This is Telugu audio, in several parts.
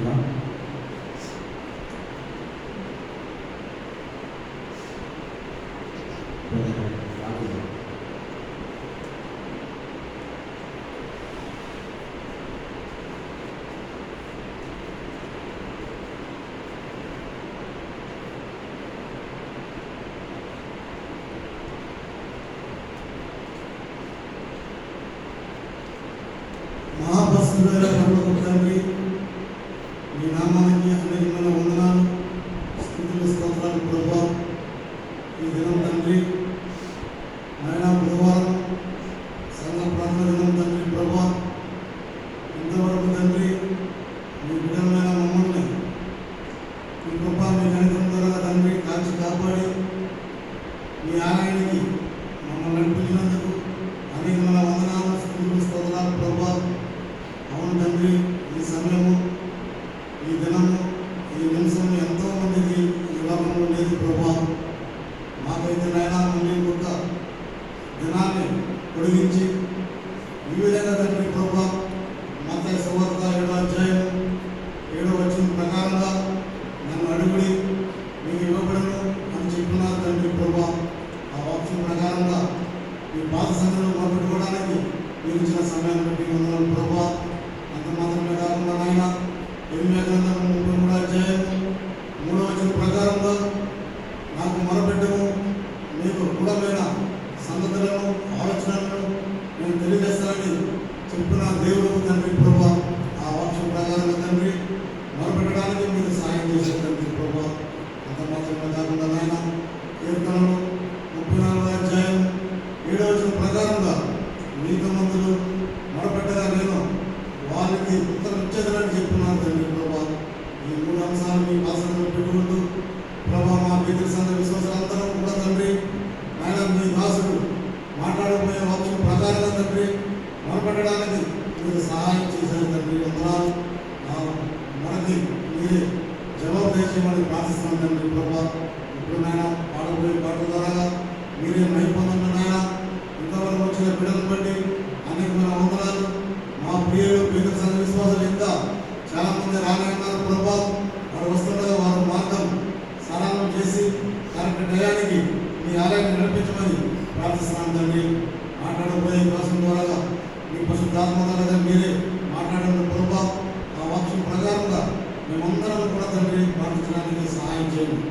ప్రార్థించుకుందాం. మహాపరిశుద్ధుడైన పరలోకపు తండ్రి, మీ నామానికి అనేకమైన వందనాలు, స్తుతులు, స్తోత్రాలు ప్రభువా. ఈ దినం తండ్రి నాయన బుధవారం సంఘ ప్రార్థన దినం తండ్రి ప్రభువా. ఇంతవరకు తండ్రి మీ బిడ్డలైన మమ్మల్ని మీ కృప మీ కనికరం ద్వారా తండ్రి కాల్చి కాపాడి మీ ఆలయానికి మమ్మల్ని నడిపించినందుకు అనేకమైన వందనాలు, స్తుతులు, స్తోత్రాలు ప్రభువా. అవును తండ్రి, ఈ సమయము, ఈ దినము, ఈ నిమిషం ఎంతో మందికి ఈ లోకంలో లేదు ప్రభా. మాకైతే నాయన మళ్ళీ ఇంకొక దినాన్ని పొడిగించి ఈ విధంగా తండ్రి ప్రభా మత్తయి సువార్త 7వ అధ్యాయం 7వ వచనం ప్రకారంగా నన్ను అడుగుడి మీకు ఇవ్వబడను అని చెప్తున్నారు తండ్రి ప్రభా. ఆ వాక్యం ప్రకారంగా మీ పాత సంఘంలో మొదలుపెట్టుకోవడానికి మీరు ఇచ్చిన సమయాన్ని బట్టి వందనాలు ప్రభా. అంత మాత్రమే కాకుండా నాయన 8వ గ్రంథం 33వ అధ్యాయం 3వ వచనం ప్రకారంగా నాకు మొరపెట్టము, మీకు గూఢమైన సంగతులను ఆలోచనలను నేను తెలియజేస్తానని చెప్పిన దేవుడు తండ్రి ప్రభా. ఆ వాక్యం ప్రకారంగా తండ్రి మొరపెట్టడానికి మీరు సాయం చేశారు తండ్రి ప్రభా. అంత మాత్రమే కాకుండా నాయన కీర్తనలు 34వ అధ్యాయం 7వ వచనం ప్రకారంగా నీతిమంతులు మొరపెట్టగా నేను వారికి ఉత్తరం ఇచ్చేదని చెప్తున్నాను తండ్రి ప్రభా. ఈ 3 అంశాలు మీ భాషలో పెట్టుకుంటూ ప్రభా మా పితృ సంఘ విశ్వాసాలందరం కూడా తండ్రి ఆయన మీ దాసుడు మాట్లాడబోయే వాక్యం ప్రకారంగా తండ్రి మొరపెట్టడానికి మీరు సహాయం చేశారు తండ్రి వందనాలు. మనకి మీరే జవాబు చేసేయమని ప్రార్థిస్తున్నాను తండ్రి ప్రభా. ఇప్పుడు నాయన పాడబోయే పాట ద్వారా మీరే మైపొందండి నాయన. ఇంతవరకు వచ్చిన బిడ్డలను బట్టి అనేకమైన వందనాలు. మా ప్రియులు పితృ సంఘ విశ్వాసాలు ఇంకా చాలా మంది రానన్నారు ప్రభా. వారు వస్తుండగా వారు మార్గం సరళం చేసి కరెక్ట్ టయానికి మీ ఆలయాన్ని నడిపించమని ప్రార్థిస్తున్నాను తండ్రి. మాట్లాడబోయే కోసం ద్వారా మీ పరిశుద్ధాత్మ ద్వారా మీరే మాట్లాడండి ప్రభా. ఆ వాక్యం ప్రకారంగా మేమందరం కూడా తండ్రి ప్రార్థించడానికి సహాయం చేయండి.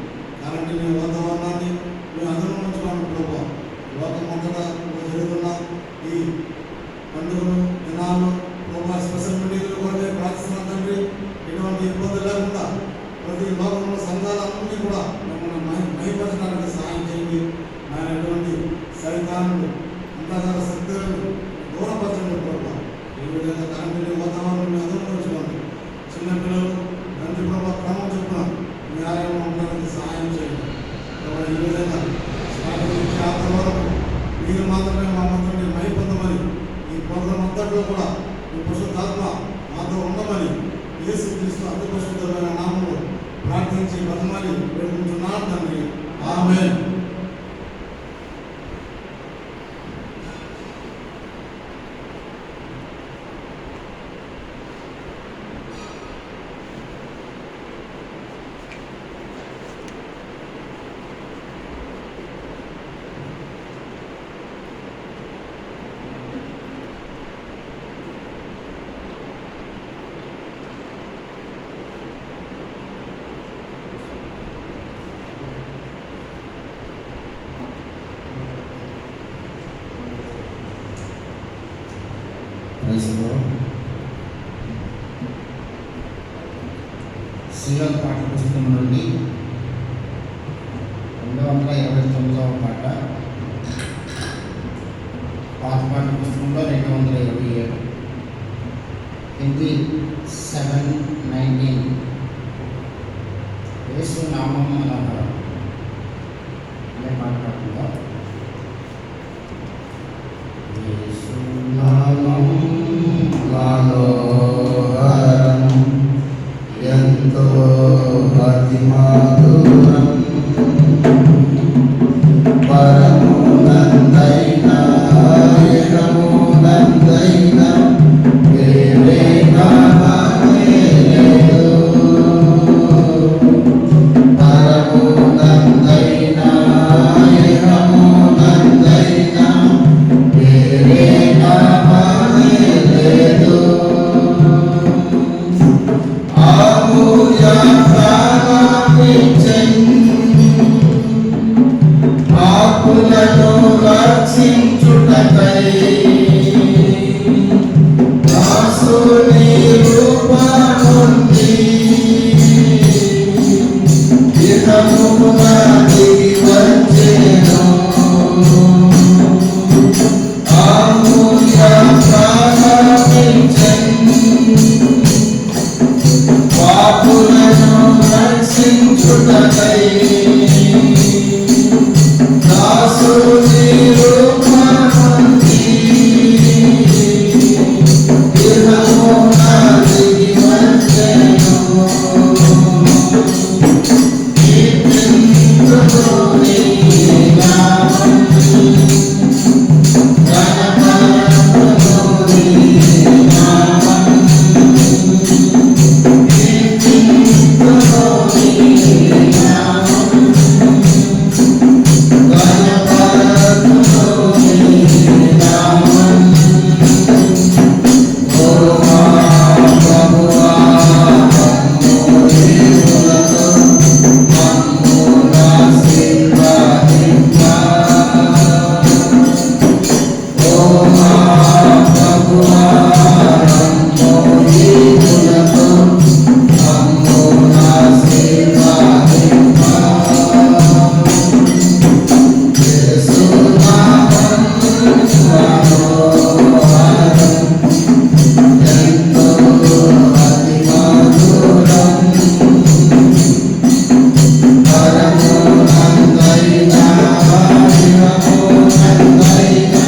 కాబట్టి మీ వాతావరణాన్ని మీ అందరం ఉంచుకోండి ప్రభా. లోకమంతటా జరుగుతున్న ఈ పండుగలు దినాలు ప్రభా స్పెషల్ మీటింగ్లు కూడా ప్రార్థిస్తున్నాం తండ్రి. ఎటువంటి ఇబ్బందులు లేకుండా ప్రతి లోకంలో సంఘాలన్నీ కూడా మమ్మల్ని మైపరచడానికి సహాయం చేయండి. ఆయన ఎటువంటి సైతాన్ని అంతగాన శక్తులను దూరపరచండి ప్రభా. ఈ విధంగా కరెంటు వాతావరణం ఎదుర్కొంచుకోండి. చిన్నపిల్లలు తండ్రి ప్రభా క్రమం చెప్పిన మీ ఆలయంలో ఉండడానికి సహాయం చేయండి ప్రభా. ఈ విధంగా స్టార్ట్ నుంచి ఆఖరి వరకు మీరు మాత్రమే మా మంత్రుని మైపొందమని ఈ ప్రోగ్రాం అంతట్లో కూడా మీ పరిశుద్ధాత్మ మాతో ఉండమని యేసుక్రీస్తు అతి పరిశుద్ధమైన నామములో ప్రార్థించి బతిమాలి వేడుకుంటున్నాను తండ్రి. ఆమేన్. సీయోను పాటల పుస్తకం నుండి 229వ పాట, పాత పాటల పుస్తకంలో 227, హిందీ 7:19. యేసు నామం అలా అనే పాట పాడుతుందా? యేసు నామం మనోహరం ఎంతో అతి మధురం, పరమునందైన ఇహమునందైన వేరే నామమే లేదు. దాసుని రూపముంది ఇహమున దిగి వచ్చెను అమూల్య ప్రాణమిచ్చెను పాపులను రక్షించుటకై దాసుని రూపముంది ఇహమున దిగి వచ్చెను కీర్తింతుని నామం గణపరతుని నామం కీర్తింతుని నామం గణపరతుని నామం ఓ మా ప్రభువా మమ్ము నీవులతో మమ్మున ఆశీర్వదించా ఓ మా ప్రభువా మమ్ము నీవులతో మమ్మున ఆశీర్వదించా యేసు నామం మనోహరం ఎంతో అతి మధురం పరమోనందైనా ఇహమోనందైనా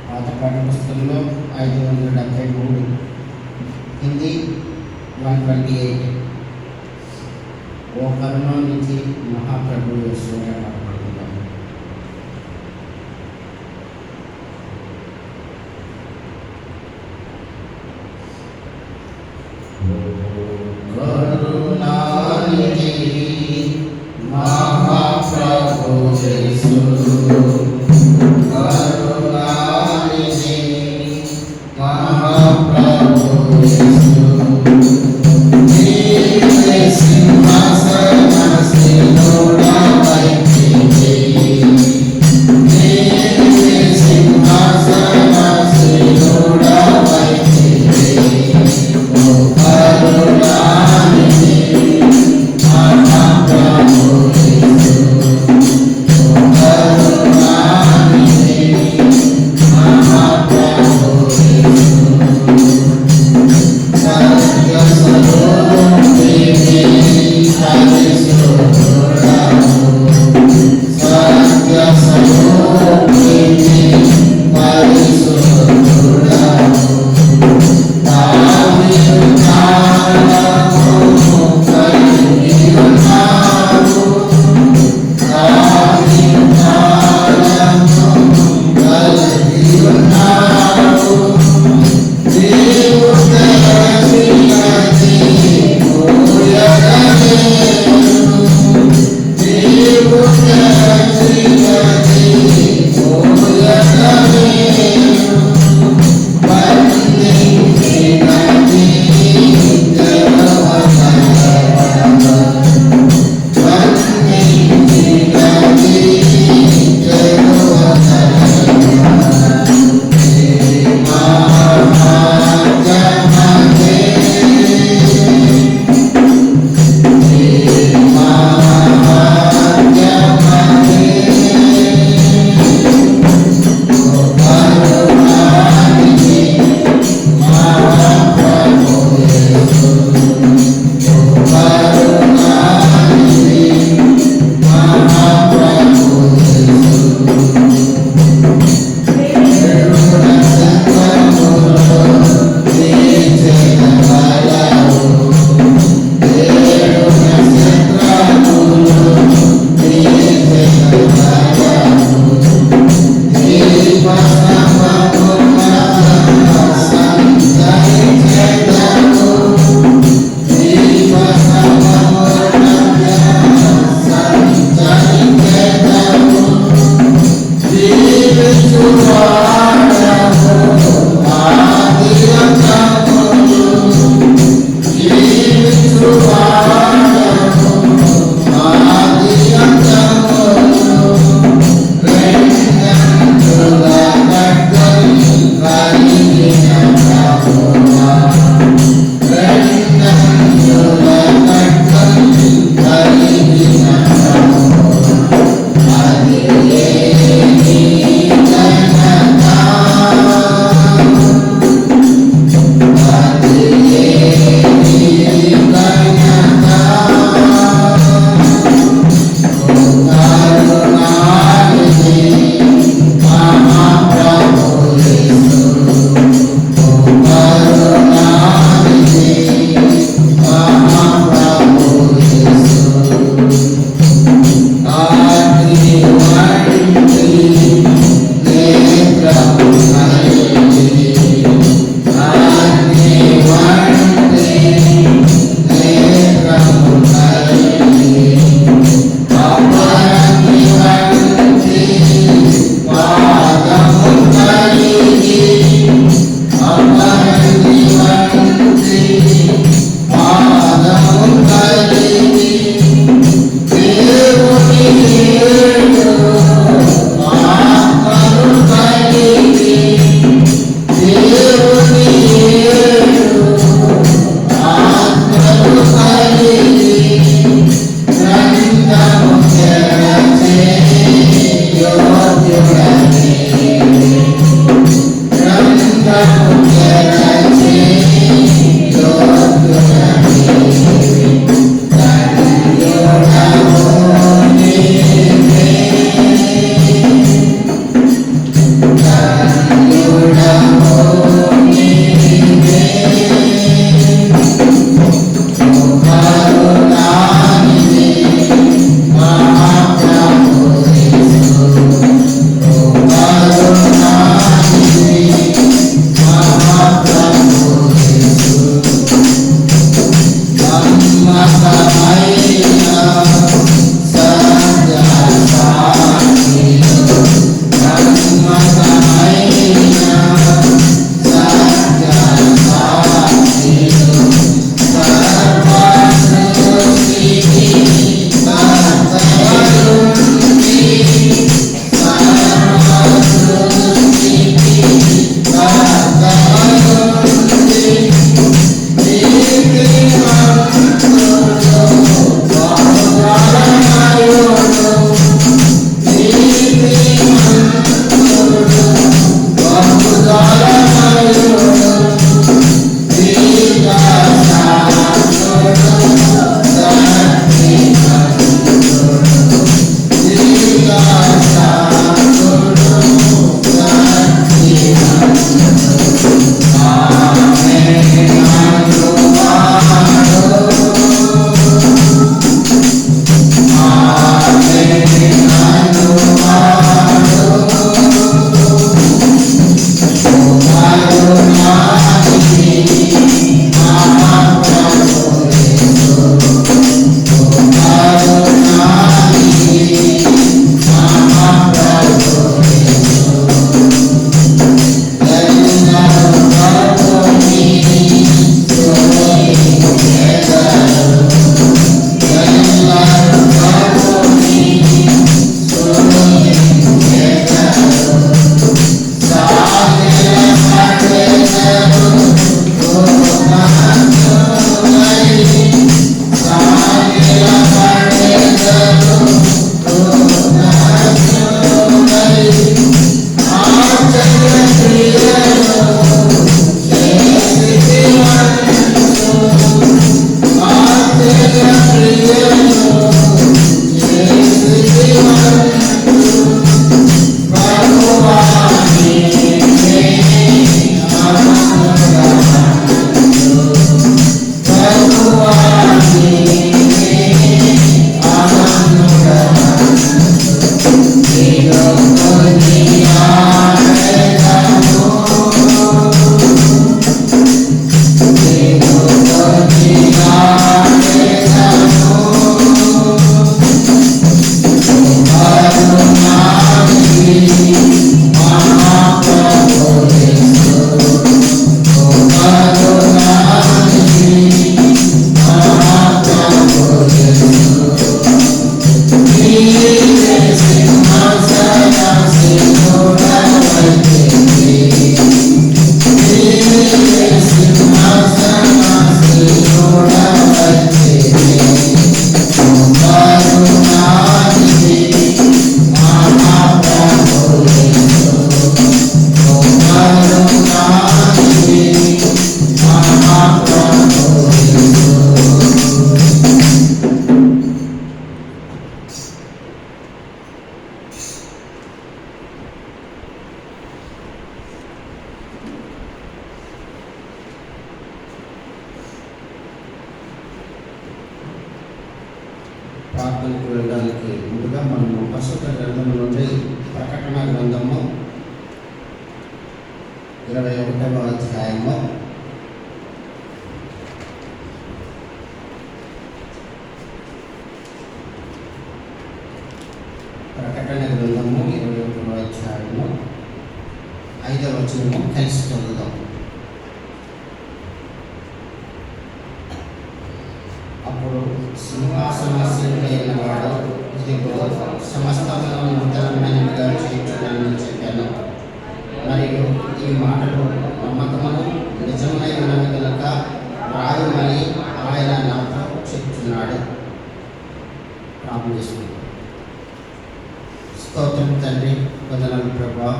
పాత పుస్తకంలో 573, హిందీ 128. ఓ కరుణ నుంచి మహాప్రభు యేసయ్య పాడుకుందాం. కరుణానిధి మహాప్రభు యేసు, కరుణానిధి మహాప్రభు యేసు, నీవే సింహాసనాసీనుడవైతివి, నీవే సింహాసనాసీనుడవైతివి. ఓ కరుణానిధి మహాప్రభు యేసు, ఓ కరుణానిధి మహాప్రభు యేసు, సత్య స్వరూపిణి పరిశుద్ధుడవు, సత్య స్వరూపిణి పరిశుద్ధుడవు. దావీదు కాలము కలిగియున్నావు, దావీదు కాలము కలిగియున్నావు. నీవు తెరచినది మూయగలేను, నీవు తెరచినది మూయగలేను. బంధించినది తెరవగలవా, బంధించినది ప్రార్థనకు వెళ్ళడానికి ముందుగా మనము పరిశుద్ధ గ్రంథం నుండి ప్రకటన గ్రంథము 21వ అధ్యాయము ప్రకటన గ్రంథము 21వ అధ్యాయము 5వ వచనము కలిసి చదువుదాం. అప్పుడు సింహాసనాసీనుడైన వాడు ఇదిగో సమస్తమును నూతనమైనదిగా చేయించున్నానని చెప్పాను. మరియు ఈ మాటలు నమ్మకమును నిజమైన ఉన్నవి కనుక రాయమని ఆయన నాతో చెప్తున్నాడు. ప్రార్థన చేసుకుంటాం. స్తోత్రం తండ్రి, వందనాలు ప్రభా.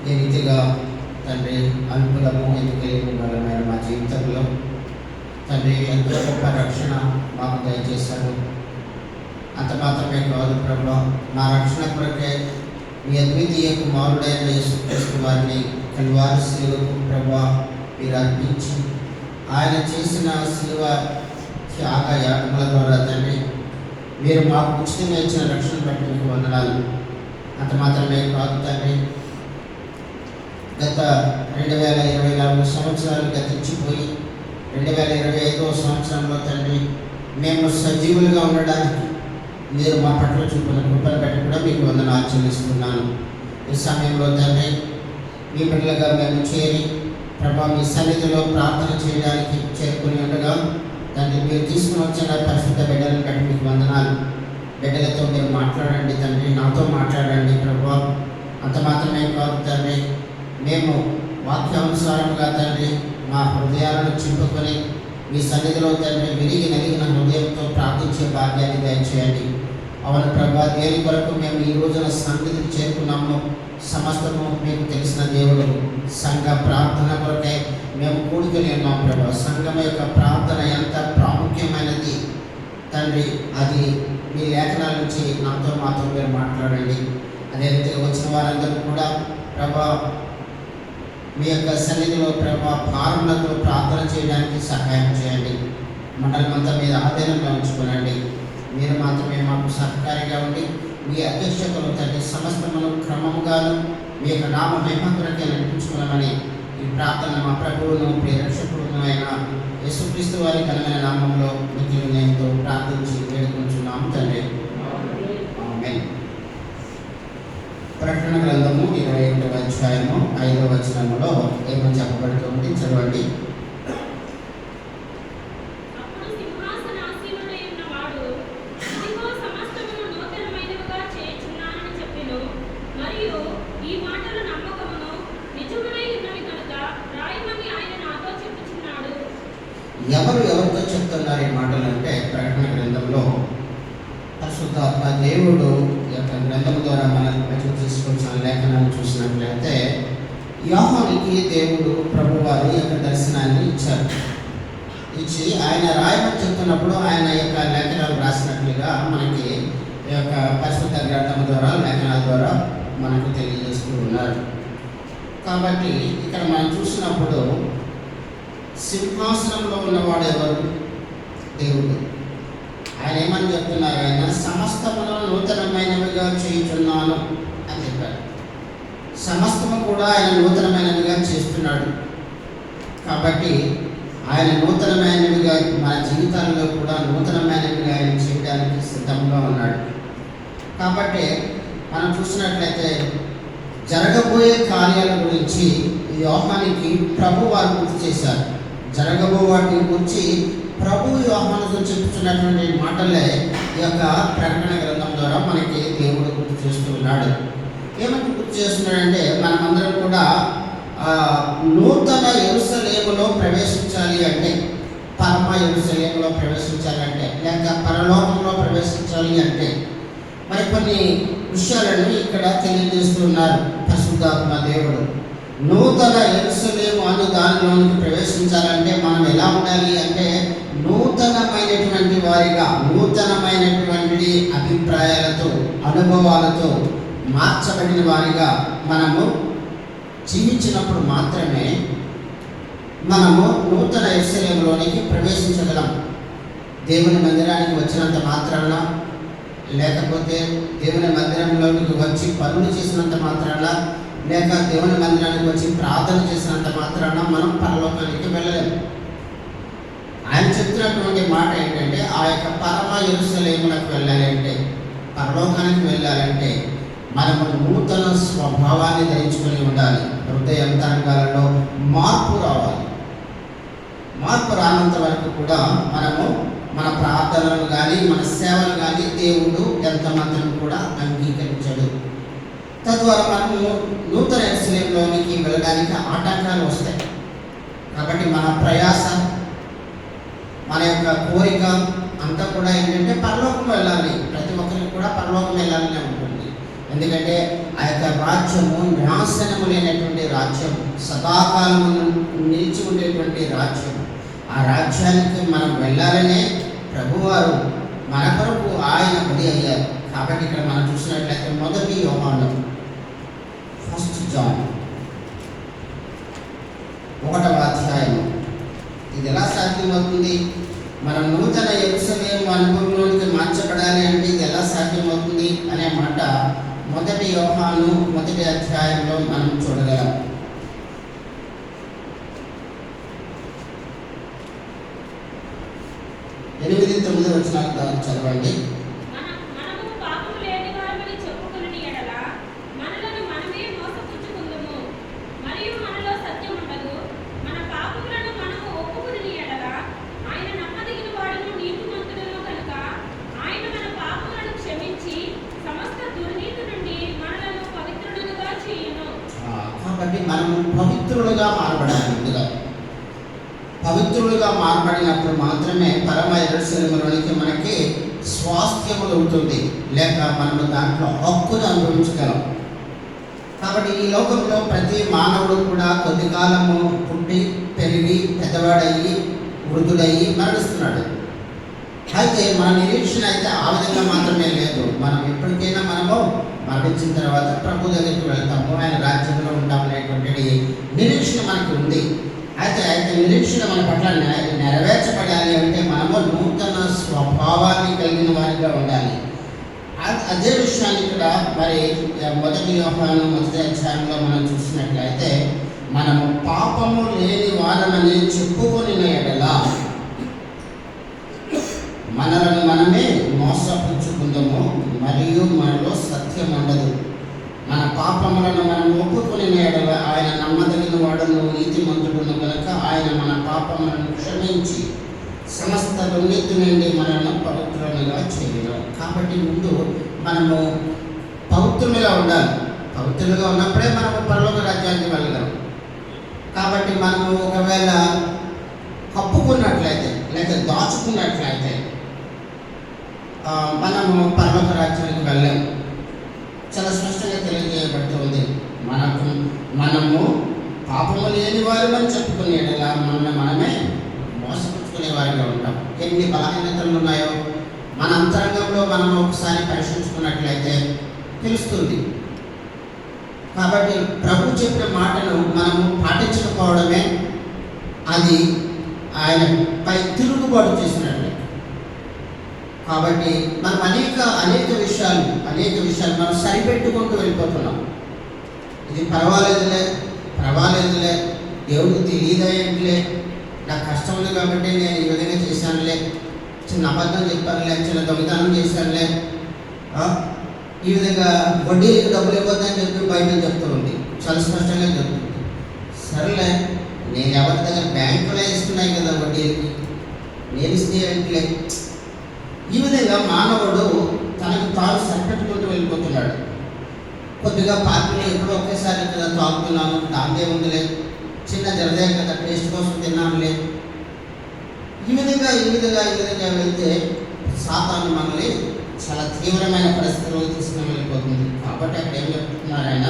ఈ రీతిగా తండ్రి అల్పులము ఎన్నికలేని బలమైన మా జీవితంలో తండ్రి ఎంతో గొప్ప రక్షణ మాకు దయచేశారు. అంత మాత్రమే కాదు ప్రభా, మా రక్షణ కొరకే మీ అద్వితీయ కుమారుడైన యేసుక్రీస్తు వారిని కల్వారి శిలువకు ప్రభా మీరు అర్పించి ఆయన చేసిన శిలువ త్యాగ యాగముల ద్వారా తండ్రి మీరు మాకు ఉచితంగా ఇచ్చిన రక్షణ బట్టి మీకు వందనాలు. అంత మాత్రమే కాదు తండ్రి, గత 2024 సంవత్సరాలు గతించిపోయి 2025వ సంవత్సరంలో తండ్రి మేము సజీవులుగా ఉండడానికి మీరు మా పట్ల చూపిన కృపను బట్టి కూడా మీకు వందనాలు చెల్లిస్తున్నాను. ఈ సమయంలో తండ్రి మీ బిడ్డలుగా మేము చేరి ప్రభా మీ సన్నిధిలో ప్రార్థన చేయడానికి చేరుకుని ఉండగా తండ్రి మీరు తీసుకుని వచ్చిన పరిశుద్ధ బిడ్డలను బట్టి మీకు వందనాలు. బిడ్డలతో మీరు మాట్లాడండి తండ్రి, నాతో మాట్లాడండి ప్రభా. అంత మాత్రమే కాదు తండ్రి, మేము వాక్యానుసారంగా తండ్రి మా హృదయాలను చింపుకొని మీ సన్నిధిలో తండ్రి విరిగి నలిగిన హృదయంతో ప్రార్థించే భాగ్యాన్ని దయచేయండి. అవును ప్రభా, దేని కొరకు మేము ఈ రోజున సన్నిధిని చేరుకున్నాము సమస్తము మీకు తెలిసిన దేవుడు. సంఘ ప్రార్థన కొరకే మేము కూడుకొని ఉన్నాం ప్రభా. సంఘం యొక్క ప్రార్థన ఎంత ప్రాముఖ్యమైనది తండ్రి, అది మీ లేఖనాల నుంచి నాతో మాతో మీరు మాట్లాడండి. అదే రీతిగా వచ్చిన వారందరూ కూడా ప్రభా మీ యొక్క సన్నిధిలో ప్రభా భారములతో ప్రార్థన చేయడానికి సహాయం చేయండి. మండలం అంతా మీద ఆధీనంగా ఉంచుకోనండి. మీరు మాత్రమే మాకు సహకారిగా ఉండి మీ అధ్యక్షతలో తండ్రి సమస్తమును క్రమముగాను మీ యొక్క నామ మహిమ కొరకే నడిపించుకున్నామని ఈ ప్రార్థన మా ప్రభువును ప్రియరక్షకుడును అయిన యేసుక్రీస్తు వారి ఘనమైన నామంలో మిగిలిన నేనుతో ప్రార్థించి వేడుకుంటున్నాము తండ్రి. ఆమేన్. ప్రకటన గ్రంథము 21వ అధ్యాయము 5వ వచనములో ఏమని చెప్పబడుతుంది చదవండి. ఎవరితో చెప్తున్నారు ఈ మాటలు అంటే, ప్రకటన గ్రంథంలో పరిశుద్ధాత్మ దేవుడు యొక్క గ్రంథం ద్వారా మనం బయటకు తీసుకొచ్చిన లేఖనాన్ని చూసినట్లయితే యోహానుకి దేవుడు ప్రభువారి యొక్క దర్శనాన్ని ఇచ్చారు. ఇచ్చి ఆయన రాయమని చెప్తున్నప్పుడు ఆయన యొక్క లేఖనాలు రాసినట్లుగా మనకి ఈ యొక్క పరిశుద్ధ గ్రంథం ద్వారా లేఖనాల ద్వారా మనకు తెలియజేస్తూ ఉన్నారు. కాబట్టి ఇక్కడ మనం చూసినప్పుడు సింహాసనంలో ఉన్నవాడు ఎవరు? దేవుడు. ఆయన ఏమని చెప్తున్నారు? ఆయన సమస్తమును నూతనమైనవిగా చేయుచున్నాను అని చెప్పారు. సమస్తము కూడా ఆయన నూతనమైనవిగా చేస్తున్నాడు. కాబట్టి ఆయన నూతనమైనవిగా మన జీవితాల్లో కూడా నూతనమైనవిగా ఆయన చేయడానికి సిద్ధంగా ఉన్నాడు. కాబట్టి మనం చూసినట్లయితే జరగబోయే కార్యాల గురించి యోహానికి ప్రభు వారు గుర్తు చేశారు. జరగబో వాటిని గురించి ప్రభు యోహానుతో చెప్తున్నటువంటి మాటలే ఈ యొక్క ప్రకటన గ్రంథం ద్వారా మనకి దేవుడు గుర్తు చేస్తూ ఉన్నాడు. ఏమంటే గుర్తు చేస్తున్నాడంటే, మనమందరం కూడా నూతన యెరూషలేములో ప్రవేశించాలి అంటే, పరమ యెరూషలేములో ప్రవేశించాలంటే, లేక పరలోకంలో ప్రవేశించాలి అంటే మరి కొన్ని విషయాలను ఇక్కడ తెలియజేస్తున్నారు పరిశుద్ధాత్మ దేవుడు. నూతన యెరూషలేము అను దానిలోనికి ప్రవేశించాలంటే మనం ఎలా ఉండాలి అంటే, నూతనమైనటువంటి వారిగా, నూతనమైనటువంటి అభిప్రాయాలతో, అనుభవాలతో మార్చబడిన వారిగా మనము జీవించినప్పుడు మాత్రమే మనము నూతన యెరూషలేములోనికి ప్రవేశించగలం. దేవుని మందిరానికి వచ్చినంత మాత్రాన, లేకపోతే దేవుని మందిరంలోనికి వచ్చి పనులు చేసినంత మాత్రాన, లేక దేవుని మందిరానికి వచ్చి ప్రార్థన చేసినంత మాత్రాన మనం పరలోకానికి వెళ్ళలేము. ఆయన చెప్తున్నటువంటి మాట ఏంటంటే, ఆ యొక్క పరమ యెరూషలేమునకు వెళ్ళాలంటే, పరలోకానికి వెళ్ళాలంటే మనము నూతన స్వభావాన్ని ధరించుకొని ఉండాలి. హృదయ అంతరంగాలలో మార్పు రావాలి. మార్పు రానంత వరకు కూడా మనము మన ప్రార్థనలు కానీ మన సేవలు కానీ దేవుడు ఎంతమందిని కూడా అంగీకరించడు. తద్వారా మనము నూతన యెరూషలేములోనికి వెళ్ళడానికి ఆటంకాలు వస్తాయి. కాబట్టి మన ప్రయాస, మన యొక్క కోరిక అంతా కూడా ఏంటంటే పరలోకం వెళ్ళాలి. ప్రతి ఒక్కరికి కూడా పరలోకం వెళ్ళాలని ఉంటుంది. ఎందుకంటే ఆ యొక్క రాజ్యము నాశనము లేనటువంటి రాజ్యం, సదాకాలము నిలిచి ఉండేటువంటి రాజ్యం. ఆ రాజ్యానికి మనం వెళ్ళాలనే ప్రభువారు మన కొరకు ఆయన బలి అయ్యారు. కాబట్టి ఇక్కడ మనం చూసినట్లయితే 1 యోహాను 1 జాన్ 1వ అధ్యాయం. ఇది ఎలా సాధ్యమవుతుంది? మనం నూతన యెరూషలేము అనుభవంలోనికి మార్చబడాలి అంటే ఇది ఎలా సాధ్యమవుతుంది అనే మాట 1 యోహాను 1వ అధ్యాయంలో మనం చూడగలం. 8-9 వచనాలు చదవండి. మనము పాపము లేని వారమని చెప్పుకొనిన యెడల మనలను మనమే మోసపుచ్చుకుందుము, మరియు మనలో సత్యం ఉండదు. మన పాపములను మనము ఒప్పుకొనిన యెడల ఆయన నమ్మదగిన వాడును నీతిమంతుడును కనుక ఆయన మన పాపములను క్షమించి సమస్త దుర్నీతి నుండి మనలను పవిత్రులుగా చేయును. కాబట్టి మనం పవిత్రులుగా మారబడాలి. ముందుగా పవిత్రులుగా మారబడినప్పుడు మాత్రమే పరమ యెరూషలేములోనికి మనకి స్వాస్థ్యము దొరుకుతుంది, లేక మనము దాంట్లో హక్కును అనుభవించగలం. కాబట్టి ఈ లోకంలో ప్రతి మానవుడు కూడా కొద్ది కాలము పుట్టి పెరిగి పెద్దవాడయ్యి వృద్ధుడయ్యి మరణిస్తున్నాడు. అయితే మన నిరీక్షణ అయితే ఆ విధంగా మాత్రమే లేదు. మనం ఎప్పటికైనా మనము మరణించిన తర్వాత ప్రభు దగ్గరికి వెళ్తాము, ఆయన రాజ్యంలో ఉంటాము అనేటువంటి నిరీక్షణ మనకు ఉంది. అయితే నిరీక్షణ మన పట్ల నెరవేర్చబడాలి అంటే మనము నూతన స్వభావాన్ని కలిగిన వారిగా ఉండాలి. అదే విషయాన్ని ఇక్కడ మరి 1 యోహాను 1వ అధ్యాయంలో మనం చూసినట్లయితే, మనము పాపము లేని వారమని చెప్పుకొనిన యెడల మనలను మనమే మోసపుచ్చుకుందాము, మరియు మనలో సత్యం ఉండదు. మన పాపములను మనం ఒప్పుకొనిన యెడల ఆయన నమ్మదగిన వాడును నీతిమంతుడును కనుక ఆయన మన పాపములను క్షమించి సమస్త దుర్నీతి నుండి మనల్ని పవిత్రులుగా చేయడం. కాబట్టి ముందు మనము పవిత్రులుగా ఉండాలి. పవిత్రులుగా ఉన్నప్పుడే మనము పరలోక రాజ్యానికి వెళ్ళగలం. కాబట్టి మనము ఒకవేళ కప్పుకున్నట్లయితే లేక దాచుకున్నట్లయితే మనము పరలోక రాజ్యానికి వెళ్ళాము. చాలా స్పష్టంగా తెలియజేయబడుతుంది. మనము పాపము లేని వారమని చెప్పుకునే యెడల మనమే మోసపుచ్చుకునే వారిగా ఉంటాం. ఎన్ని బలహీనతలు ఉన్నాయో మన అంతరంగంలో మనం ఒకసారి పరిశీలించుకున్నట్లయితే తెలుస్తుంది. కాబట్టి ప్రభు చెప్పిన మాటను మనము పాటించకపోవడమే అది ఆయనపై తిరుగుబాటు చేసినట్లే. కాబట్టి మనం అనేక విషయాలు మనం సరిపెట్టుకుంటూ వెళ్ళిపోతున్నాం. ఇది పర్వాలేదులే, దేవుడికి తెలియదేంటిలే, నాకు కష్టం ఉంది కాబట్టి నేను ఈ విధంగా చేశానులే, చిన్న అబద్ధం చెప్పానులే, చిన్న దొంగతనం చేశానులే, ఈ విధంగా వడ్డీకి డబ్బులు ఇవ్వద్దని చెప్పి బయట చెప్తూ ఉంది. చాలా స్పష్టంగా చెప్తుంది. సరేలే, నేను ఎవరి దగ్గర బ్యాంకులో ఇస్తున్నాయి కదా వడ్డీకి, నేను ఇస్తే ఏంటిలే. ఈ విధంగా మానవుడు తనకు తాను సరిపెట్టుకుంటూ వెళ్ళిపోతున్నాడు. కొద్దిగా పార్టీలో ఎప్పుడో ఒకేసారి కదా తాగుతున్నాను, దాందే ఉందిలే, చిన్న జరదే కదా టేస్ట్ కోసం తిన్నానులే. ఈ విధంగా వెళ్తే సాతాను మనల్ని చాలా తీవ్రమైన పరిస్థితుల్లో తీసుకుని వెళ్ళిపోతుంది. కాబట్టి అక్కడ ఏం చెప్తున్నారు ఆయన,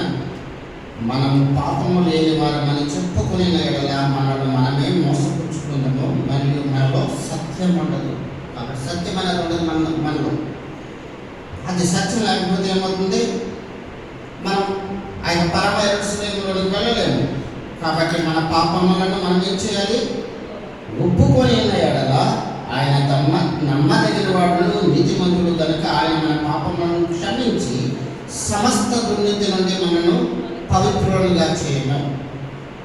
మనం పాపము లేని వారమని చెప్పుకునే యెడల మనల్ని మనమే మోసపుచ్చుకుందాము, మరియు మనలో సత్యం ఉండదు. కాబట్టి సత్యం అనేది ఉండదు మనలో. అది సత్యం లేకపోతే ఏమవుతుంది, మనం ఆయన పరమ యెరూషలేములోకి వెళ్ళలేము. కాబట్టి మన పాపములను మనం ఏం చేయాలి, ఒప్పుకొని యెడల ఆయన నమ్మదగిన వాడు, నీతిమంతుడు కనుక ఆయన మన పాపములను క్షమించి సమస్త దుర్నీతి నుండి మనను పవిత్రులుగా చేయడం.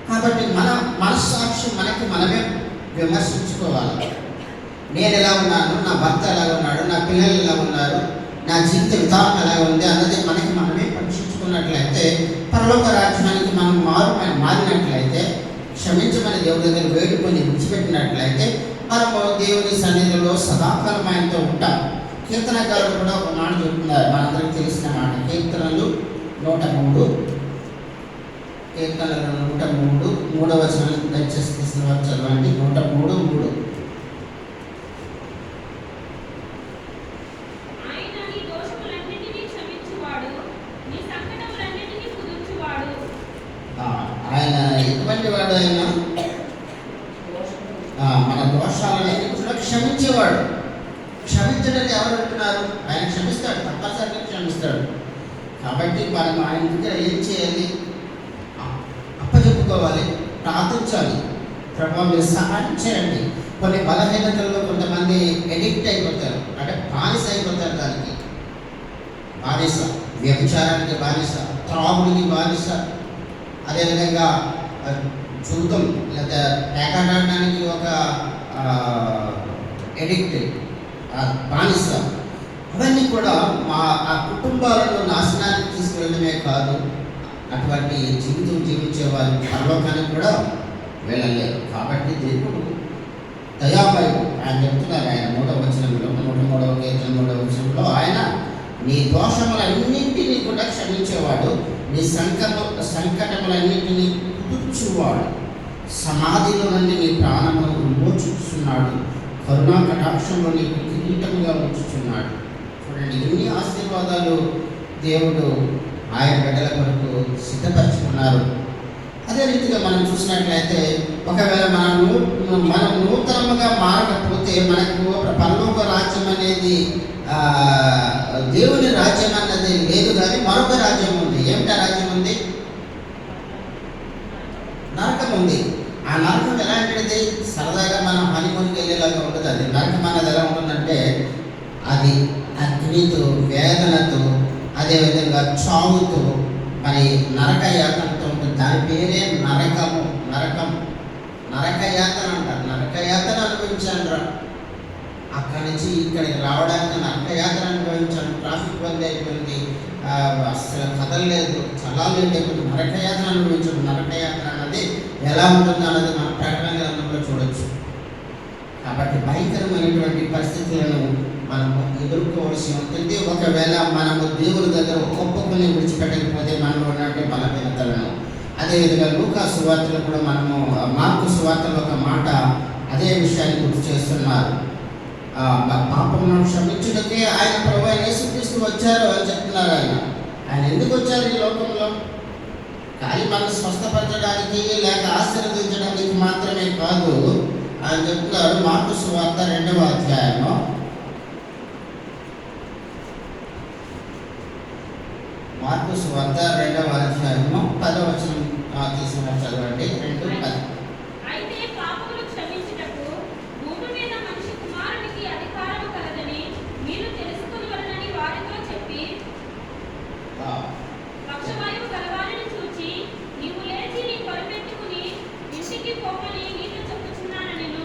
కాబట్టి మన మనస్సాక్షి మనమే విమర్శించుకోవాలి. నేను ఎలా ఉన్నాను, నా భర్త ఎలా ఉన్నాడు, నా పిల్లలు ఎలా ఉన్నారు, నా జీవిత విధానం ఎలా ఉంది అన్నది మనమే పరీక్షించుకున్నట్లయితే, పరలోక రాజ్యానికి మనం మారినట్లయితే, క్షమించమని దేవుడి దగ్గర వేడుకొని విడిచిపెట్టినట్లయితే మనము దేవుని సన్నిధిలో సదాకాలం ఆయనతో ఉంటాం. కీర్తనకారులు కూడా ఒక మాట చెప్తున్నారు, మనందరికీ తెలిసిన మాట. కీర్తనలు 103, కీర్తనలు 103 3వ వచనం దయచేసి తీసిన వారు చదవండి. 103:3. ఆయన ఎటువంటి వాడు? ఆయన మన దోషాలని కూడా క్షమించేవాడు. క్షమించడానికి ఎవరు అంటున్నారు? ఆయన క్షమిస్తాడు, తప్పనిసరిగా క్షమిస్తాడు. కాబట్టి మనం ఆయన దగ్గర ఏం చేయాలి? అప్పచెప్పుకోవాలి, ప్రార్థించాలి. ప్రభావం మీరు సహాయం చేయండి. కొన్ని బలహీనతల్లో కొంతమంది ఎడిక్ట్ అయిపోతారు, అంటే బానిస అయిపోతారు. దానికి బానిస, వ్యభిచారానికి బానిస, త్రాగుడికి బానిస, అదేవిధంగా చూద్దాం లేదా పేకాడడానికి ఒక ఎడిక్ట్, బానిస. అవన్నీ కూడా ఆ కుటుంబాలను నాశనానికి తీసుకువెళ్ళడమే కాదు, అటువంటి జీవితం జీవించేవారు పరలోకానికి కూడా వెళ్ళలేరు. కాబట్టి దేవుడు దయామయుడు. ఆయన చెప్తున్నారు, ఆయన 3వ వచనంలో, 103వ కీర్తన 3వ వచనంలో, ఆయన నీ దోషములన్నింటినీ కూడా క్షమించేవాడు, నీ సంకటములన్నింటినీ కుదుర్చువాడు, సమాధిలో నుండి నీ ప్రాణమును విమోచిస్తున్నాడు, కరుణా కటాక్షంలో నీకు కిరీటముగా ఉంచుతున్నాడు. చూడండి, ఎన్ని ఆశీర్వాదాలు దేవుడు ఆయన బిడ్డల కొరకు సిద్ధపరుచుకున్నారు. అదే రీతిగా మనం చూసినట్లయితే, ఒకవేళ మనం నూతనముగా మారకపోతే మనకు పరలోక రాజ్యం అనేది, దేవుని రాజ్యం అన్నది లేదు, కానీ మరొక రాజ్యం ఉంది. ఏమిటా రాజ్యం ఉంది? నరకం ఉంది. ఆ నరకం ఎలాంటిది? సరదాగా మనం హనీమూన్కి వెళ్ళేలాగా ఉంటుంది. అది నరకం అన్నది ఎలా ఉంటుందంటే, అది అగ్నితో, వేదనతో, అదేవిధంగా చావుతో, మరి నరక యాతనతో ఉంటుంది. దాని పేరే నరకము. నరక యాతన అంటారు. నరక యాతన అనుభవించాను, అక్కడి నుంచి ఇక్కడికి రావడానికి నరక యాతన అనుభవించాను. ట్రాఫిక్ బంద్ అయిపోయింది, అసలు కదలలేదు, చాలా లేట్ అయిపోయింది, నరక యాతన అనుభవించాడు. నరక యాతన అన్నది ఎలా ఉంటుంది అన్నది మనం ప్రకటన గ్రంథంలో చూడొచ్చు. కాబట్టి భయంకరమైనటువంటి పరిస్థితులను మనము ఎదుర్కోవాల్సి ఉంటుంది. ఒకవేళ మనము దేవుని దగ్గర ఒప్పుకొని విడిచిపెట్టకపోతే మనలో ఉన్నటువంటి బలహీనతలను. అదేవిధంగా లూకా సువార్తలో కూడా మనము, మార్కు సువార్తలో ఒక మాట అదే విషయాన్ని గుర్తు చేస్తున్నారు. పాపములను క్షమించుటకే ఆయన ప్రభువైన యేసుక్రీస్తు వచ్చారు అని చెప్తున్నారు. ఆయన ఎందుకు వచ్చారు ఈ లోకంలో? కానీ మనల్ని స్వస్థపరచడానికి లేక ఆశీర్వదించడానికి మాత్రమే కాదు. ఆయన చెప్తున్నారు, మార్కు సువార్త 2వ అధ్యాయము 10వ వచనం తీసుకున్న చదవండి. 2:10. అయితే పాపములు క్షమించుటకు భూమి మీద మనిషి కుమారునికి అధికారము కలదని మీరు తెలుసుకొనవలెనని వారితో చెప్పి, పక్షవాయువు గలవారిని చూచి నీవు లేచి నీ పరిపెట్టుకుని ఇంటికి పోమని నీతో చెప్పుచున్నాను నేను.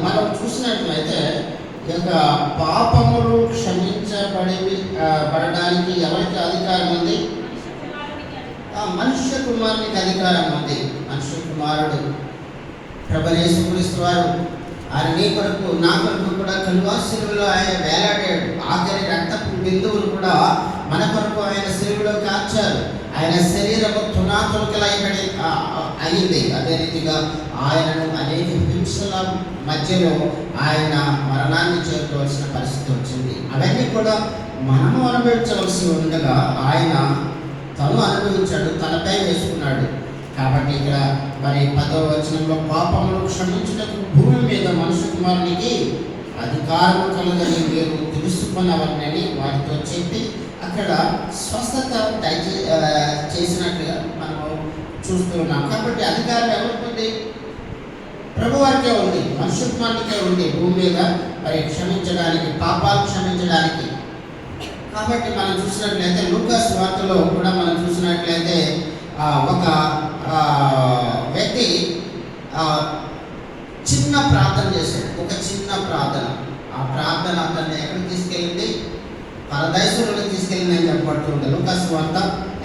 మనం చూసినట్లయితే ఈ యొక్క పాపములు పడడానికి ఎవరికి అధికారం ఉంది? మనుష్య కుమారునికి అధికారం ఉంది. మనుష్య కుమారుడు ప్రభువైన యేసుక్రీస్తు వారు ఆయన నీ కొరకు నా కొరకు కూడా కలువరి శిలువలో ఆయన వేలాడాడు. ఆఖరి రక్తపు బిందువులు కూడా మన కొరకు ఆయన శిలువలో కార్చారు. ఆయన శరీరము తునాతునకలైబడి అయింది. అదే రీతిగా ఆయనను అనేక హింసల మధ్యలో ఆయన మరణాన్ని చేరుకోవాల్సిన పరిస్థితి వచ్చింది. అవన్నీ కూడా మనము అనుభవించవలసి ఉండగా ఆయన తను అనుభవించాడు, తనపై వేసుకున్నాడు. కాబట్టి ఇక్కడ మరి 10వ వచనంలో పాపములు క్షమించుటకు భూమి మీద మనుష్య కుమారునికి అధికారం కలదని మీరు తెలుసుకున్నవని వారితో చెప్పి అక్కడ స్వస్థత చేసినట్లుగా మనము చూస్తూ ఉన్నాం. కాబట్టి అధికారం ఎవరికి ఉంది? ప్రభువారికే ఉంది, మనుషుత్వానికే ఉంది భూమి మీద మరి క్షమించడానికి, పాపాలు క్షమించడానికి. కాబట్టి మనం చూసినట్లయితే లూకా సువార్తలో కూడా మనం చూసినట్లయితే ఒక వ్యక్తి చిన్న ప్రార్థన చేశాడు. ఒక చిన్న ప్రార్థన. ఆ ప్రార్థన అతన్ని ఎక్కడికి తీసుకెళ్ళింది? పరదైసులోకి తీసుకెళ్ళింది అని చెప్పబడుతుంది. లూకా సువార్త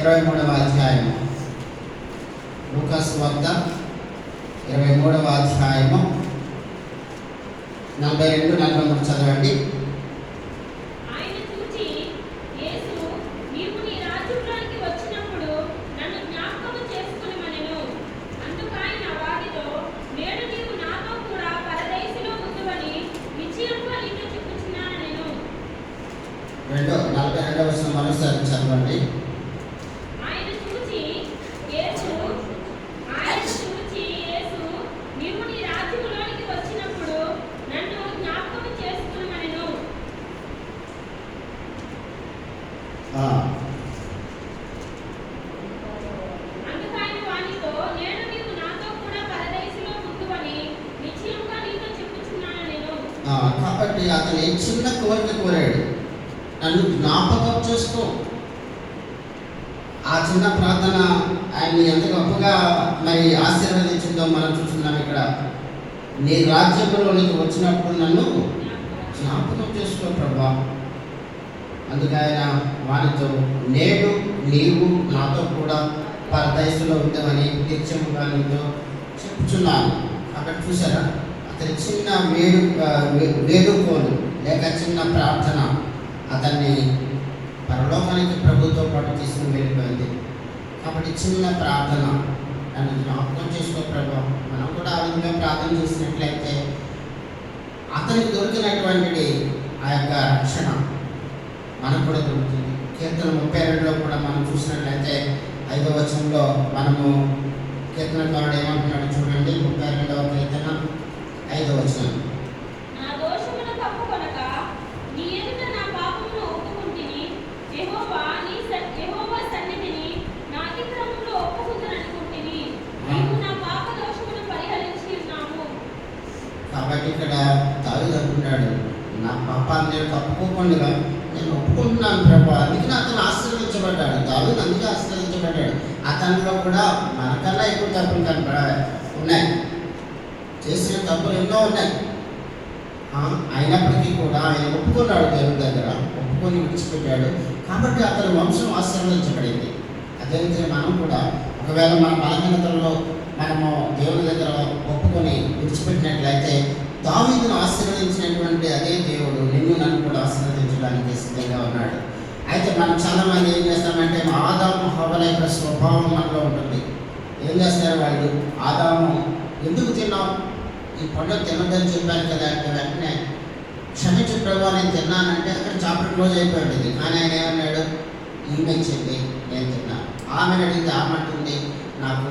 23వ అధ్యాయము. లూకా సువార్త 23వ అధ్యాయము 42-43 చదవండి. రెండో 42వ వచనం మరోసారి చదవండి. ఆయన చూచి యేసు నీవు నీ రాజ్యములోనికి వచ్చినప్పుడు నన్ను జ్ఞాపకం చేసుకొనుమనెను. అందుకైన వానితో నేడు నీవు నాతో కూడా పరదేశంలో ఉందువని నిశ్చయముగా నీతో చెప్పుచున్నాను నేను. కాబట్టి అతను చిన్న కోరిక కోరాడు, నన్ను జ్ఞాపకం చేసుకో. ఆ చిన్న ప్రార్థన ఆయన్ని ఎంత గొప్పగా మరి ఆశీర్వదించిందో మనం చూస్తున్నాం ఇక్కడ. నీ రాజ్యంలోనికి వచ్చినప్పుడు నన్ను జ్ఞాపకం చేసుకో ప్రభా. అందుకే ఆయన వారితో నేడు నీవు నాతో కూడా పరదేశంలో ఉందామని నిత్యముగా నీతో చెప్పుచున్నాను. అక్కడ చూసారా, అతని చిన్న వేడుకోలు లేక చిన్న ప్రార్థన అతన్ని పరలోకానికి ప్రభుతో పాటు తీసుకుని వెళ్ళిపోయింది. కాబట్టి చిన్న ప్రార్థన, నన్ను జ్ఞాపకం చేసుకో ప్రభు. మనం కూడా ఆ విధంగా ప్రార్థన చేసినట్లయితే అతనికి దొరికినటువంటి ఆ యొక్క రక్షణ మనకు కూడా దొరుకుతుంది. కీర్తన 32లో కూడా మనం చూసినట్లయితే 5వ వచనంలో మనము కీర్తనకారుడు ఏమంటున్నాడు చూడండి. 32వ కీర్తన 5వ వచనం. నా దోషమును కప్పుకొనక నీ ఎదుట నా పాపమును ఒప్పుకుంటిని. యెహోవా సన్నిధిని నా అతిక్రమములు ఒప్పుకుందుననుకుంటిని. నీవు నా పాప దోషమును పరిహరించి ఉన్నావు. కాబట్టి ఇక్కడ దావీదు అంటున్నాడు, నా పాపాన్ని నేను కప్పుకోకుండా నేను ఒప్పుకుంటున్నాను ప్రభు. అందుకని అతను ఆశీర్వదించబడ్డాడు. దావీదు అందుకే ఆశీర్వదించబడ్డాడు. అతనిలో కూడా మనకన్నా ఎక్కువ తప్పులు ఉన్నాయి, చేసిన తప్పులు ఎన్నో ఉన్నాయి. అయినప్పటికీ కూడా ఆయన ఒప్పుకున్నాడు, దేవుని దగ్గర ఒప్పుకొని విడిచిపెట్టాడు. కాబట్టి అతని వంశం ఆశీర్వదించబడింది. అదే విధంగా మనం కూడా ఒకవేళ మన బలహీనతల్లో మనము దేవుని దగ్గర ఒప్పుకొని విడిచిపెట్టినట్లయితే దావీదును ఆశీర్వదించినటువంటి అదే దేవుడు నిన్ను నన్ను కూడా ఆశీర్వదించడానికి సిద్ధంగా ఉన్నాడు. అయితే మనం చాలామంది ఏం చేస్తామంటే ఆదాము హవ్వల యొక్క స్వభావం మనలో ఉంటుంది. ఏం చేస్తారు వాళ్ళు? ఆదాము ఎందుకు తిన్నావు? ఈ పండు తినదని చెప్పాను కదా అంటే వెంటనే క్షమించు ప్రభావ నేను తిన్నానంటే అక్కడ చాప్టర్ క్లోజ్ అయిపోయింది. కానీ ఆయన ఏమన్నాడు? ఈమె చెప్పి నేను తిన్నాను. ఆమెను అడిగితే ఆమె అంటుంది, నాకు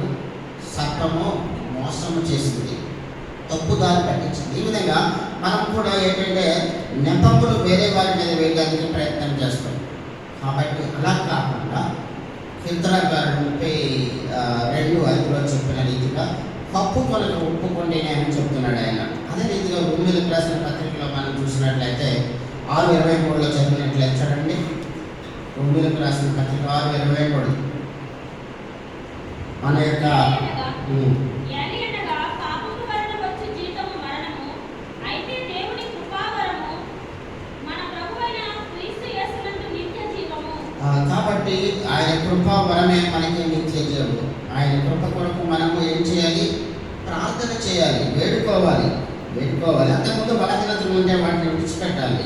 సర్పము మోసము చేసింది, తప్పుదారి పట్టించింది. ఈ విధంగా మనం కూడా ఏంటంటే నెపములు వేరే వారి మీద వేయడానికి ప్రయత్నం చేస్తాం. కాబట్టి అలా కాకుండా కీర్తనకారుడు 32:5లో చెప్పిన రీతిగా కప్పు కొనక ఒప్పుకోండి అని చెప్తున్నాడు ఆయన. అదే రీతిగా రోమీయులకు రాసిన పత్రికలో మనం చూసినట్లయితే 6:23లో చదివినట్లయితే చూడండి. రోమీయులకు రాసిన పత్రిక 6:23 మన యొక్క కాబట్టి ఆయన కృప వరమే మనకి నిత్య జీవము. ఆయన కృప కొరకు మనము ఏం చేయాలి? ప్రార్థన చేయాలి, వేడుకోవాలి. అంతకుముందు బలహీనతలు ఉంటే వాటిని విడిచిపెట్టాలి.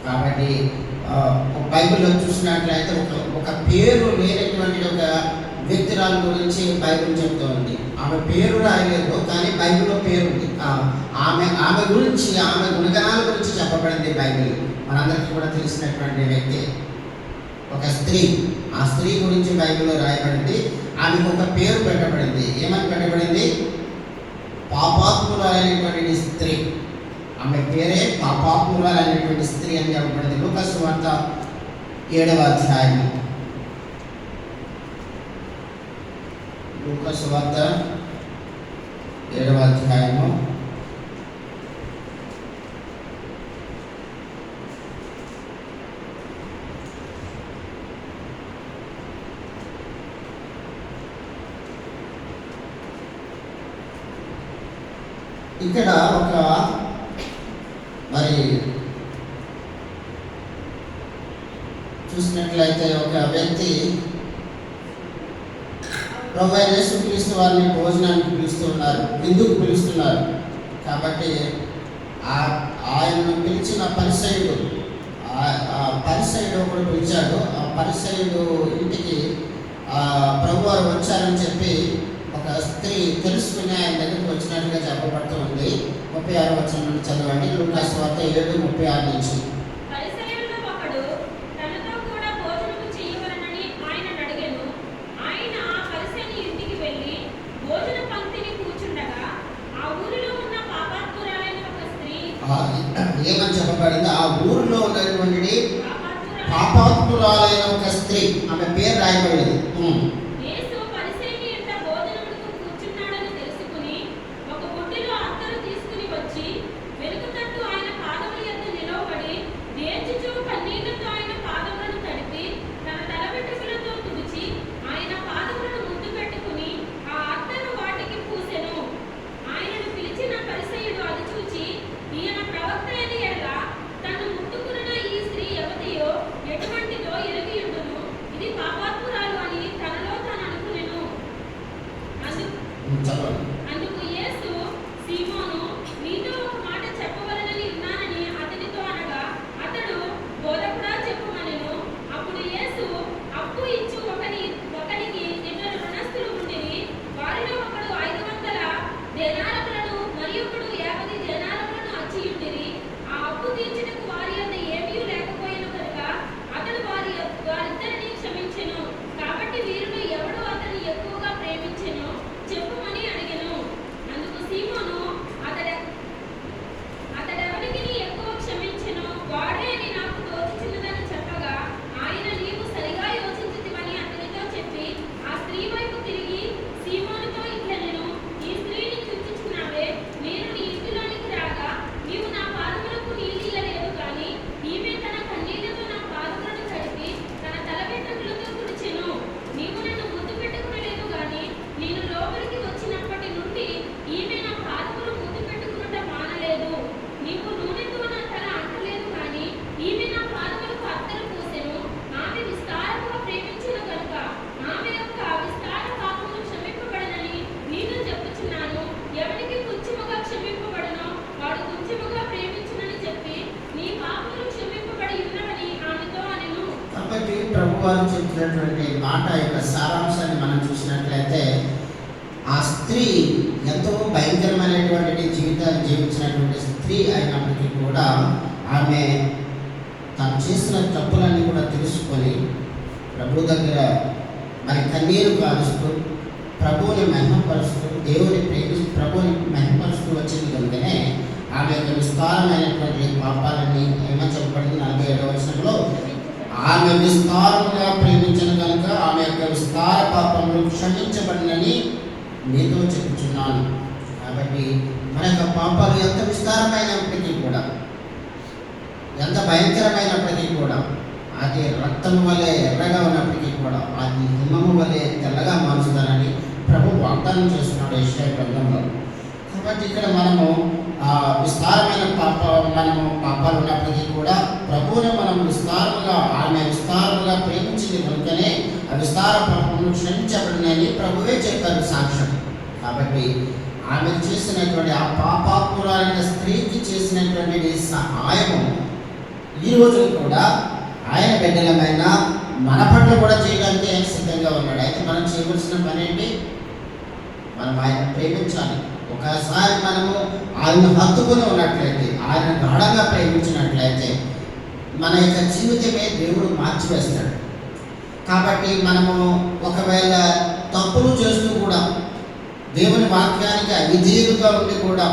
కాబట్టి బైబిల్లో చూసినట్లయితే ఒక పేరు లేనటువంటి ఒక వ్యక్తిరాల గురించి బైబిల్ చెప్తూ ఉంది. ఆమె పేరు రాయలేదు, కానీ బైబిల్లో పేరు ఉంది. ఆమె గురించి, ఆమె గుణగణాల గురించి చెప్పబడింది బైబిల్. మనందరికీ కూడా తెలిసినటువంటి వ్యక్తి ఒక స్త్రీ. ఆ స్త్రీ గురించి బైబిల్లో రాయబడింది. ఆమెకు ఒక పేరు పెట్టబడింది. ఏమని పెట్టబడింది? పాపాత్మురాలైనటువంటి స్త్రీ. ఆమె పేరే పాపాత్మురాలైనటువంటి స్త్రీ అని చెప్పబడింది. లూకా సువార్త 7వ అధ్యాయం. లూకా సువార్త 7వ అధ్యాయము 7వ ఇక్కడ ఒక మరి చూసినట్లయితే ఒక వ్యక్తి ప్రభువైన యేసుక్రీస్తు వారిని భోజనానికి పిలుస్తున్నారు, విందుకు పిలుస్తున్నారు. కాబట్టి ఆయనను పిలిచిన పరిసయ్యుడు ఒకడు పిలిచాడు. ఆ పరిసయ్యుడు ఇంటికి ప్రభువారు వచ్చారని చెప్పి ఒక స్త్రీ తెలుసుకుని ఆయన దగ్గరికి వచ్చినట్టుగా చెప్పబడుతూ ఉంది. 36వ వచనం నుండి చదవండి. లూకా సువార్త 7:36 నుంచి. ఏమని చెప్పబడింది? ఆ ఊరిలో ఉన్నటువంటి పాపాత్మురాలైన ఒక స్త్రీ, ఆమె పేరు రాయబడింది. అందుకు యేసు, సీమోను, నీతో ఒక మాట చెప్పవలనని ఉన్నానని అతనితో అనగా, అతడు, బోధకుడా, చెప్పుమనెను. అప్పుడు యేసు, అప్పు ఇచ్చు ఒకనికి 2 రుణస్థులు ఉండిరి. వారిలో ఒకడు 500 దేనారములను మరి ఒకడు 50 దేనారములను అచ్చియుండిరి. ఆ అప్పు తీర్చుటకు వారి యొద్ద ఏమీ లేకపోయిన కనుక అతడు వారిద్దరిని క్షమించెను. కాబట్టి వీరిలో ఎవడు అతన్ని ఎక్కువగా ప్రేమించెను చెప్పుమని అడిగెను. అందుకు సీమోను, అతడెవరికి ఎక్కువ క్షమించెను వాడే అని నాకు తోచుచున్నదని చెప్పగా, ఆయన, నీవు సరిగా యోచించితివని అతనితో చెప్పి ఆ స్త్రీ వైపు తిరిగి సీమోనుతో ఇట్లనెను, ఈ స్త్రీని చూచుచున్నావే, నేను నీ ఇంటిలోనికి రాగా నీవు నా పాదములకు నీళ్ళియ్యలేదు గాని ఈమె తన కన్నీళ్లతో నా పాదములను తడిపి తన తల వెంట్రుకలతో తుడిచెను. నీవు నన్ను ముద్దు పెట్టుకునలేదు గాని నేను లోపలికి వచ్చినప్పటి నుండి ఈమె నా పాదములు ముద్దు పెట్టుకునుట మానలేదు. నీవు నూనెతో నా తల అంటలేదు గాని ఈమె నా పాదములకు అత్తరు పూసెను. ఆమె విస్తారముగా ప్రేమించెను గనుక ఆమె యొక్క విస్తార పాపములు క్షమింపబడనని నేను చెప్పుచున్నాను. ఎవరికి కొంచెముగా క్షమింపబడనో వాడు కొంచెముగా ప్రేమించునని చెప్పి నీ పాపములు క్షమింపబడి ఉన్నవని ఆమెతో అనెను. కాబట్టి ప్రభువారు చెప్పినటువంటి మాట యొక్క సారాంశాన్ని మనం చూసినట్లయితే, ఆ స్త్రీ ఎంతో భయంకరమైనటువంటి జీవితాన్ని జీవించినటువంటి స్త్రీ అయినప్పటికీ కూడా ఆమె తను చేసిన తప్పులన్నీ కూడా తెలుసుకొని ప్రభు దగ్గర మరి కన్నీరు కాలుస్తూ ప్రభువుని మహిమపరుస్తూ ప్రభువుని మహిమపరుస్తూ వచ్చింది కనుకనే ఆమె యొక్క విస్తారమైనటువంటి పాపాలన్నీ ఏమని చెప్పబడింది? 47వ వచనంలో, ఆమె విస్తారముగా ప్రేమించిన కనుక ఆమె యొక్క విస్తార పాపములు క్షమించబడినని నీతో చెప్పుచున్నాను. కాబట్టి మన యొక్క పాపాలు ఎంత విస్తారమైనప్పటికీ కూడా, ఎంత భయంకరమైనప్పటికీ కూడా, అది రక్తము వలె ఎర్రగా ఉన్నప్పటికీ కూడా అది హిమము వలె తెల్లగా మారుస్తానని ప్రభు వాగ్దానం చేస్తున్నాడు యెషయా గ్రంథంలో. కాబట్టి ఇక్కడ మనము విస్తారమైన పాపాలు ఉన్నప్పటికీ కూడా ప్రభువుని మనం ఆమె విస్తారముగా ప్రేమించింది కనుకనే ఆ విస్తార పాపములు క్షమించబడినని ప్రభువే చెప్పారు సాక్ష్యం. కాబట్టి ఆమె చేసినటువంటి ఆ పాపాత్మురాలైన స్త్రీకి చేసినటువంటి సహాయము ఈ రోజు కూడా ఆయన బిడ్డలమైన మన పట్ల కూడా చేయడానికి ఆయన సిద్ధంగా ఉన్నాడు. అయితే మనం చేయవలసిన పని ఏంటి? మనం ఆయన ప్రేమించాలి. ఒకసారి మనము ఆయన హత్తుకుని ఉన్నట్లయితే, ఆయన గాఢంగా ప్రేమించినట్లయితే మన యొక్క జీవితమే దేవుడు మార్చివేస్తాడు. కాబట్టి మనము ఒకవేళ తప్పులు చేస్తూ కూడా దేవుని వాక్యానికి అవిధేయులుగా ఉండి కూడా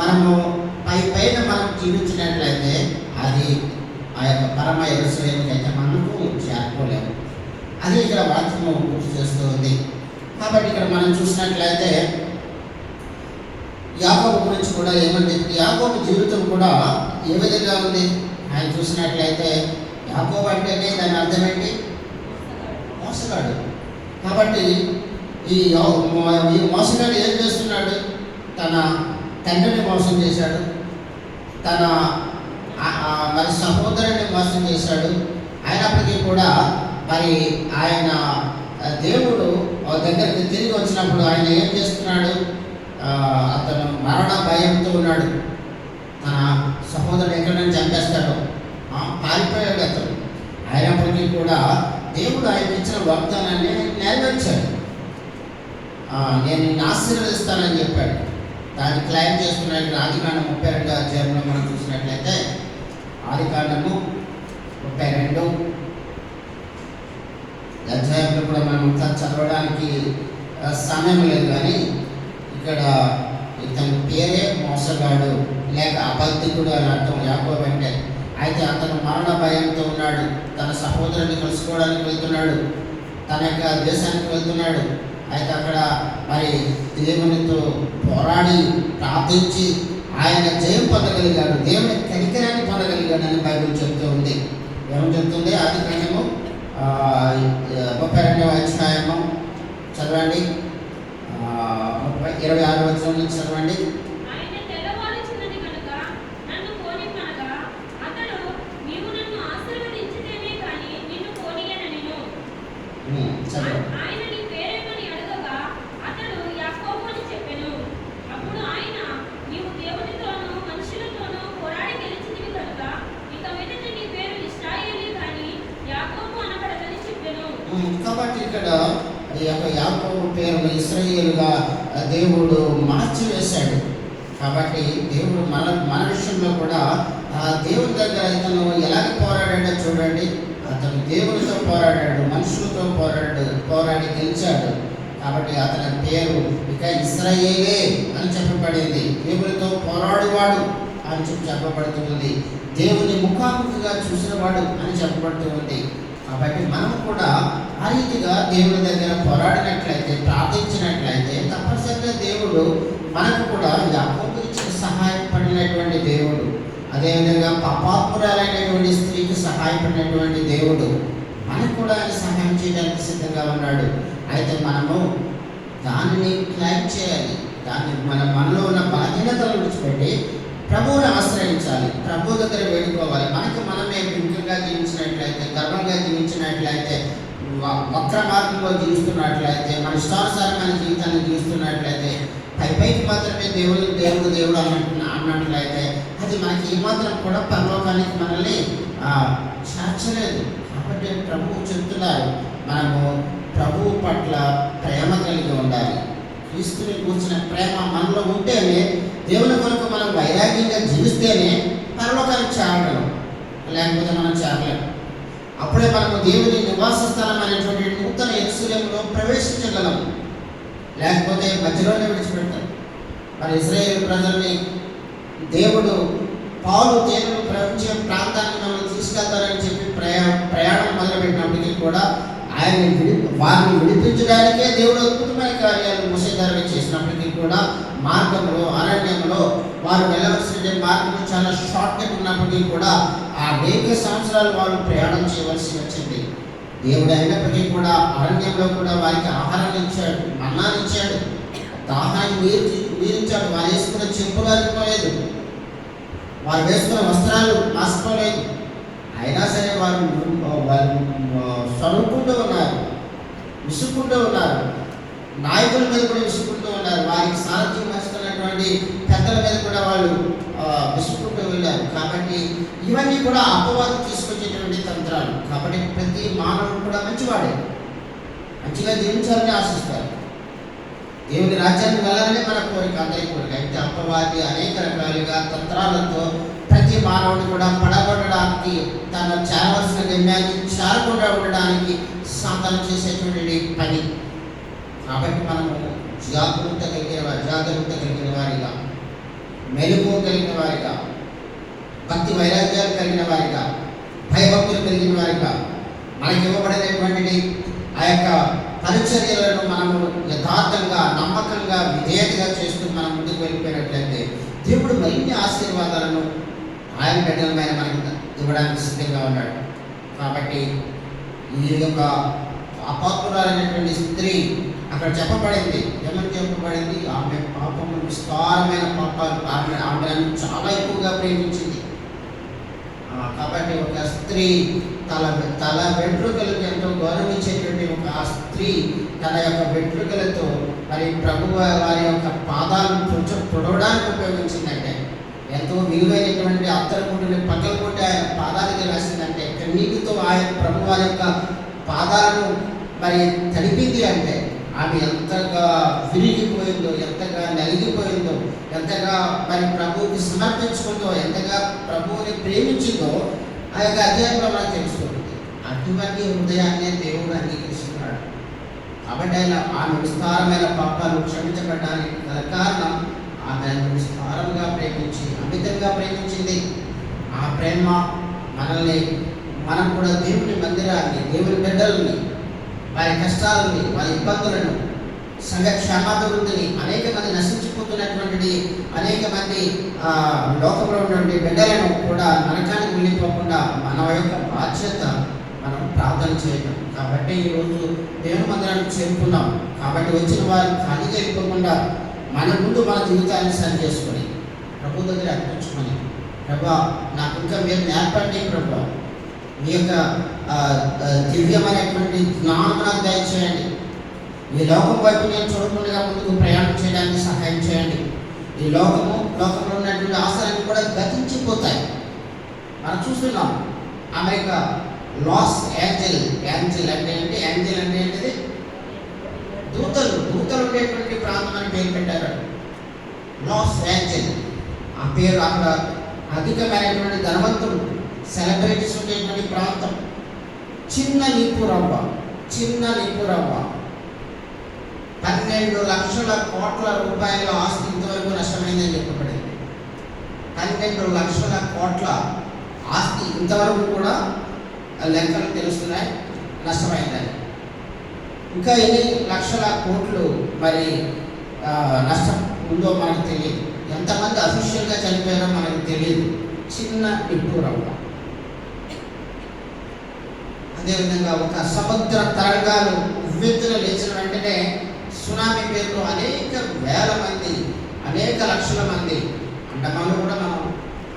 మనము పైన మనం జీవించినట్లయితే అది ఆ యొక్క పరమ యెరూషలేముకి అయితే మనకు చేరుకోలేము. అది ఇక్కడ వాక్యము గుర్తు చేస్తూ ఉంది. కాబట్టి ఇక్కడ మనం చూసినట్లయితే యాకోబు గురించి కూడా ఏమని చెప్తే యాకోబు జీవితం కూడా ఏ విధంగా ఉంది ఆయన చూసినట్లయితే యాకోబు అంటేనే దాని అర్థం ఏంటి? మోసగాడు. కాబట్టి ఈ మోసగాడు ఏం చేస్తున్నాడు? తన తండ్రిని మోసం చేశాడు, తన మరి సహోదరుని మోసం చేశాడు. అయినప్పటికీ కూడా మరి ఆయన దేవుడు దగ్గరికి తిరిగి వచ్చినప్పుడు ఆయన ఏం చేస్తున్నాడు? అతను మరణ భయంతో ఉన్నాడు. తన సహోదరుడు ఎక్కడి నుంచి చంపేస్తాడో పారిపోయాడు అతను. అయినప్పటికీ కూడా దేవుడు ఆయన ఇచ్చిన వాగ్దానాన్ని నెరవేర్చాడు. నేను నిన్ను ఆశీర్వదిస్తానని చెప్పాడు. దాన్ని క్లైమ్ చేస్తున్నాడు. ఆదికాండం 32వ అధ్యాయంలో మనం చూసినట్లయితే ఆదికాండము 32 అధ్యాయంలో కూడా మనం చదవడానికి సమయం లేదు, కానీ ఇక్కడ ఇతని పేరే మోసగాడు లేక అబద్ధికుడు అని అర్థం యాకోబు అంటే. అయితే అతను మరణ భయంతో ఉన్నాడు. తన సహోదరుని కలుసుకోవడానికి వెళ్తున్నాడు, తన యొక్క దేశానికి వెళ్తున్నాడు. అయితే అక్కడ మరి దేవునితో పోరాడి ప్రార్థించి ఆయన జయం పొందగలిగాడు, దేవుని కనికరాన్ని పొందగలిగాడని బైబిల్ చెప్తూ ఉంది. ఏమని చెప్తుంది? ఆదికాండము 32వ అధ్యాయము చదవండి, 26వ వచనం నుంచి చదవండి. కాబట్టి ఇక్కడ ఈ యొక్క యాకోబు పేరును ఇశ్రాయేలుగా దేవుడు మార్చివేశాడు. కాబట్టి దేవుడు మన విషయంలో కూడా దేవుని దగ్గర ఇతను ఎలాగ పోరాడాడో చూడండి. అతను దేవునితో పోరాడాడు, మనుషులతో పోరాడి గెలిచాడు. కాబట్టి అతని పేరు ఇక ఇశ్రాయేలే అని చెప్పబడింది. దేవునితో పోరాడువాడు అని చెప్పబడుతుంది. దేవుని ముఖాముఖిగా చూసినవాడు అని చెప్పబడుతూ ఉంది. కాబట్టి మనం కూడా ఆ రీతిగా దేవుని దగ్గర పోరాడినట్లయితే, ప్రార్థించినట్లయితే తప్పనిసరిగా దేవుడు మనకు కూడా యాకోబుకు ఇచ్చిన సహాయపడినటువంటి దేవుడు, అదేవిధంగా పాపాత్మురాలైనటువంటి స్త్రీకి సహాయపడినటువంటి దేవుడు మనకు కూడా ఆయన సహాయం చేయడానికి సిద్ధంగా ఉన్నాడు. అయితే మనము దానిని క్లైమ్ చేయాలి. దాన్ని మనలో ఉన్న బలహీనతలను విడిచిపెట్టి ప్రభువుని ఆశ్రయించాలి, ప్రభు దగ్గర వేడుకోవాలి. మనకి మనమే బింకంగా జీవించినట్లయితే, గర్వంగా జీవించినట్లయితే, వక్ర మార్గంలో జీవిస్తున్నట్లయితే, మన ఇష్టానుసారమైన జీవితాన్ని జీవిస్తున్నట్లయితే, పైకి మాత్రమే దేవుడు అన్నట్లయితే అది మనకి ఏమాత్రం కూడా పరలోకానికి మనల్ని చేర్చలేదు. కాబట్టి ప్రభువు చెప్తున్నారు, మనము ప్రభువు పట్ల ప్రేమ కలిగి ఉండాలి. క్రీస్తుని కూర్చున్న ప్రేమ మనలో ఉంటేనే, దేవుని కొరకు మనం వైరాగ్యంగా జీవిస్తేనే పరలోకానికి చేరగలం, లేకపోతే మనం చేరలేము. అప్పుడే మనము దేవుని నివాస స్థలం అనేటువంటి నూతన యెరూషలేములో ప్రవేశించగలం, లేకపోతే మధ్యలోనే విడిచిపెడతాం. మరి ఇశ్రాయేలు ప్రజల్ని దేవుడు పాలు తేనెలు ప్రవహించే ప్రాంతానికి మనం తీసుకెళ్తారని చెప్పి ప్రయాణం మొదలుపెట్టినప్పటికీ కూడా వారిని విడిపించడానికే దేవుడు అద్భుతమైన కార్యాలు మోసే ద్వారా చేసినప్పటికీ కూడా మార్గంలో, అరణ్యంలో వారు వెళ్ళవలసిన మార్గం చాలా షార్ట్ కట్ ఉన్నప్పటికీ కూడా అనేక సంవత్సరాలు వారు ప్రయాణం చేయవలసి వచ్చింది. దేవుడు అయినప్పటికీ కూడా అరణ్యంలో కూడా వారికి ఆహారాన్ని ఇచ్చాడు, మన్నాన్ని ఇచ్చాడు, దాహాన్ని నీరించాడు. వారు వేసుకున్న చెప్పులు అరిగిపోలేదు, వారు వేసుకున్న వస్త్రాలు మాసిపోలేదు. అయినా సరే వారు సరుకుంటూ ఉన్నారు, విసుక్కుంటూ ఉన్నారు. నాయకుల మీద కూడా విసుక్కుంటూ ఉన్నారు. వారికి సారథ్యం వస్తున్నటువంటి పెద్దల మీద కూడా వాళ్ళు విసుక్కుంటూ వెళ్ళారు. కాబట్టి ఇవన్నీ కూడా అపవాదం తీసుకొచ్చేటువంటి తంత్రాలు. కాబట్టి ప్రతి మానవుడు కూడా మంచివాడే, మంచిగా జీవించాలని ఆశిస్తారు. దేవుని రాజ్యానికి వెళ్ళాలని మన కోరిక, అందరి కోరిక. అయితే అపవాది అనేక రకాలుగా తంత్రాలతో ప్రతి మానవుడు కూడా పడగొట్టడానికి, తను చేరవలసిన గమ్యాన్ని చేరకుండా ఉండడానికి సాధన చేసేటువంటి పని. కాబట్టి మనము జాగ్రత్త కలిగిన వారిగా, మెలుగు కలిగిన వారిగా, భక్తి వైరాగ్యాలు కలిగిన వారిగా, భయభక్తులు కలిగిన వారిగా, మనకి ఇవ్వబడినటువంటి ఆ యొక్క పరిచర్యలను మనము యథార్థంగా, నమ్మకంగా, విధేయతగా చేస్తూ మనం ముందుకు వెళ్ళిపోయినట్లయితే దేవుడు మరిన్ని ఆశీర్వాదాలను ఆయన బిడ్డలమైన మనకి ఇవ్వడానికి సిద్ధంగా ఉన్నాడు. కాబట్టి ఈ యొక్క అపాత్మురాలైనటువంటి స్త్రీ అక్కడ చెప్పబడింది. ఏమని చెప్పబడింది? ఆమె పాపము విస్తారమైన పాపాలు, ఆమెను చాలా ఎక్కువగా ప్రేమించింది. కాబట్టి ఒక స్త్రీ తల వెంట్రుకలకు ఎంతో గౌరవించేటువంటి ఒక స్త్రీ తన యొక్క వెంట్రుకలతో మరి ప్రభు వారి యొక్క పాదాలను కొంచెం పొడవడానికి ఉపయోగించిందంటే, ఎంతో విలువైనటువంటి అత్తరగుండుని పగలగొట్టి ఆయన పాదాలకి రాసిందంటే, కన్నీటితో ఆయన ప్రభు వారి యొక్క పాదాలను మరి తడిపింది అంటే ఆమె ఎంతగా విరిగిపోయిందో, ఎంతగా నలిగిపోయిందో, ఎంతగా మరి ప్రభువుకి సమర్పించుకుందో, ఎంతగా ప్రభువుని ప్రేమించిందో ఆ యొక్క అధ్యాయంలో మనకు తెలుసుకుంటుంది. అటువంటి హృదయాన్ని దేవుడు అంగీకరిస్తున్నాడు. కాబట్టి ఆయన ఆమె విస్తారమైన పాపాలు క్షమించబడడానికి గల కారణం ఆమె విస్తారంగా ప్రేమించి అమితంగా ప్రేమించింది. ఆ ప్రేమ మనం కూడా దేవుని మందిరాన్ని, దేవుని బిడ్డలని, వారి కష్టాలని, వారి ఇబ్బందులను, సంఘ క్షేమాభివృద్ధిని, అనేక మంది నశించిపోతున్నటువంటి అనేక మంది లోకంలో ఉన్నటువంటి బిడ్డలను కూడా నరకానికి వెళ్ళిపోకుండా మన యొక్క బాధ్యత మనం ప్రార్థన చేయడం. కాబట్టి ఈరోజు దేవుని మందిరానికి చేరుకున్నాం. కాబట్టి వచ్చిన వారు ఖాళీగా వెళ్ళిపోకుండా మన ముందు మన జీవితాన్ని సరి చేసుకొని ప్రభు దగ్గర అర్పించుకొని, ప్రభా నాకు ఇంకా మీరు నేర్పండి ప్రభా, మీ యొక్క దివ్యమైనటువంటి జ్ఞానం నాకు దయచేయండి. ఈ లోకం వైపు నేను చూడకుండా ముందుకు ప్రయాణం చేయడానికి సహాయం చేయండి. ఈ లోకంలో ఉన్నటువంటి ఆశలన్నీ కూడా గతించిపోతాయి. మనం చూస్తున్నాం అమెరికా లాస్ యాంజల్ అంటే ఏంటి? యాంజల్ అంటే ఏంటిది? దూతలు ఉండేటువంటి ప్రాంతం అని పేరు పెట్టారు. లాస్ యాంజల్ ఆ పేరు అక్కడ అధికమైనటువంటి ధనవంతులు, సెలబ్రిటీస్ ఉండేటువంటి ప్రాంతం. చిన్న నిప్పురవ్వ 12 లక్షల కోట్ల రూపాయల ఆస్తి ఇంతవరకు నష్టమైందని చెప్పబడింది. 12 లక్షల కోట్ల ఆస్తి ఇంతవరకు కూడా లెక్కలు తెలుస్తున్నాయి నష్టమైందని. ఇంకా ఎన్ని లక్షల కోట్లు మరి నష్టం ఉందో మనకు తెలియదు. ఎంతమంది అఫీషియల్గా చనిపోయారో మనకు తెలియదు. చిన్న నిప్పురవ్వ. అదేవిధంగా ఒక సముద్ర తరంగాలు ఉవ్వెత్తున లేచిన వెంటనే సునామీ పేరుతో అనేక వేల మంది, అనేక లక్షల మంది, అండమాన్లో కూడా మనం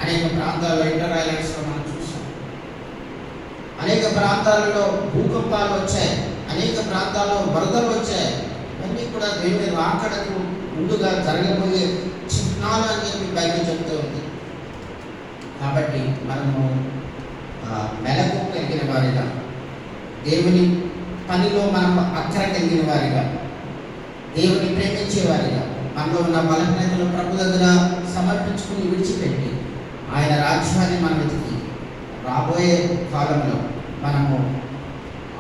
అనేక ప్రాంతాల్లో, ఇంటర్ ఐలాండ్స్లో మనం చూసాం. అనేక ప్రాంతాలలో భూకంపాలు వచ్చాయి, అనేక ప్రాంతాల్లో వరదలు వచ్చాయి. ఇవన్నీ కూడా దేవుని రాకడకు ముందుగా జరగబోయే చిహ్నాలు అని చెప్పి బైబిల్ చెప్తూ ఉంది. కాబట్టి మనము మెలకు కలిగిన వారిగా, దేవుని పనిలో మనం అక్కర కలిగిన వారిగా, దేవుని ప్రేమించేవారిగా, మనలో ఉన్న బలహీనతలు ప్రభు దగ్గర సమర్పించుకుని విడిచిపెట్టి ఆయన రాజ్యాన్ని మనం వెతికి రాబోయే కాలంలో మనము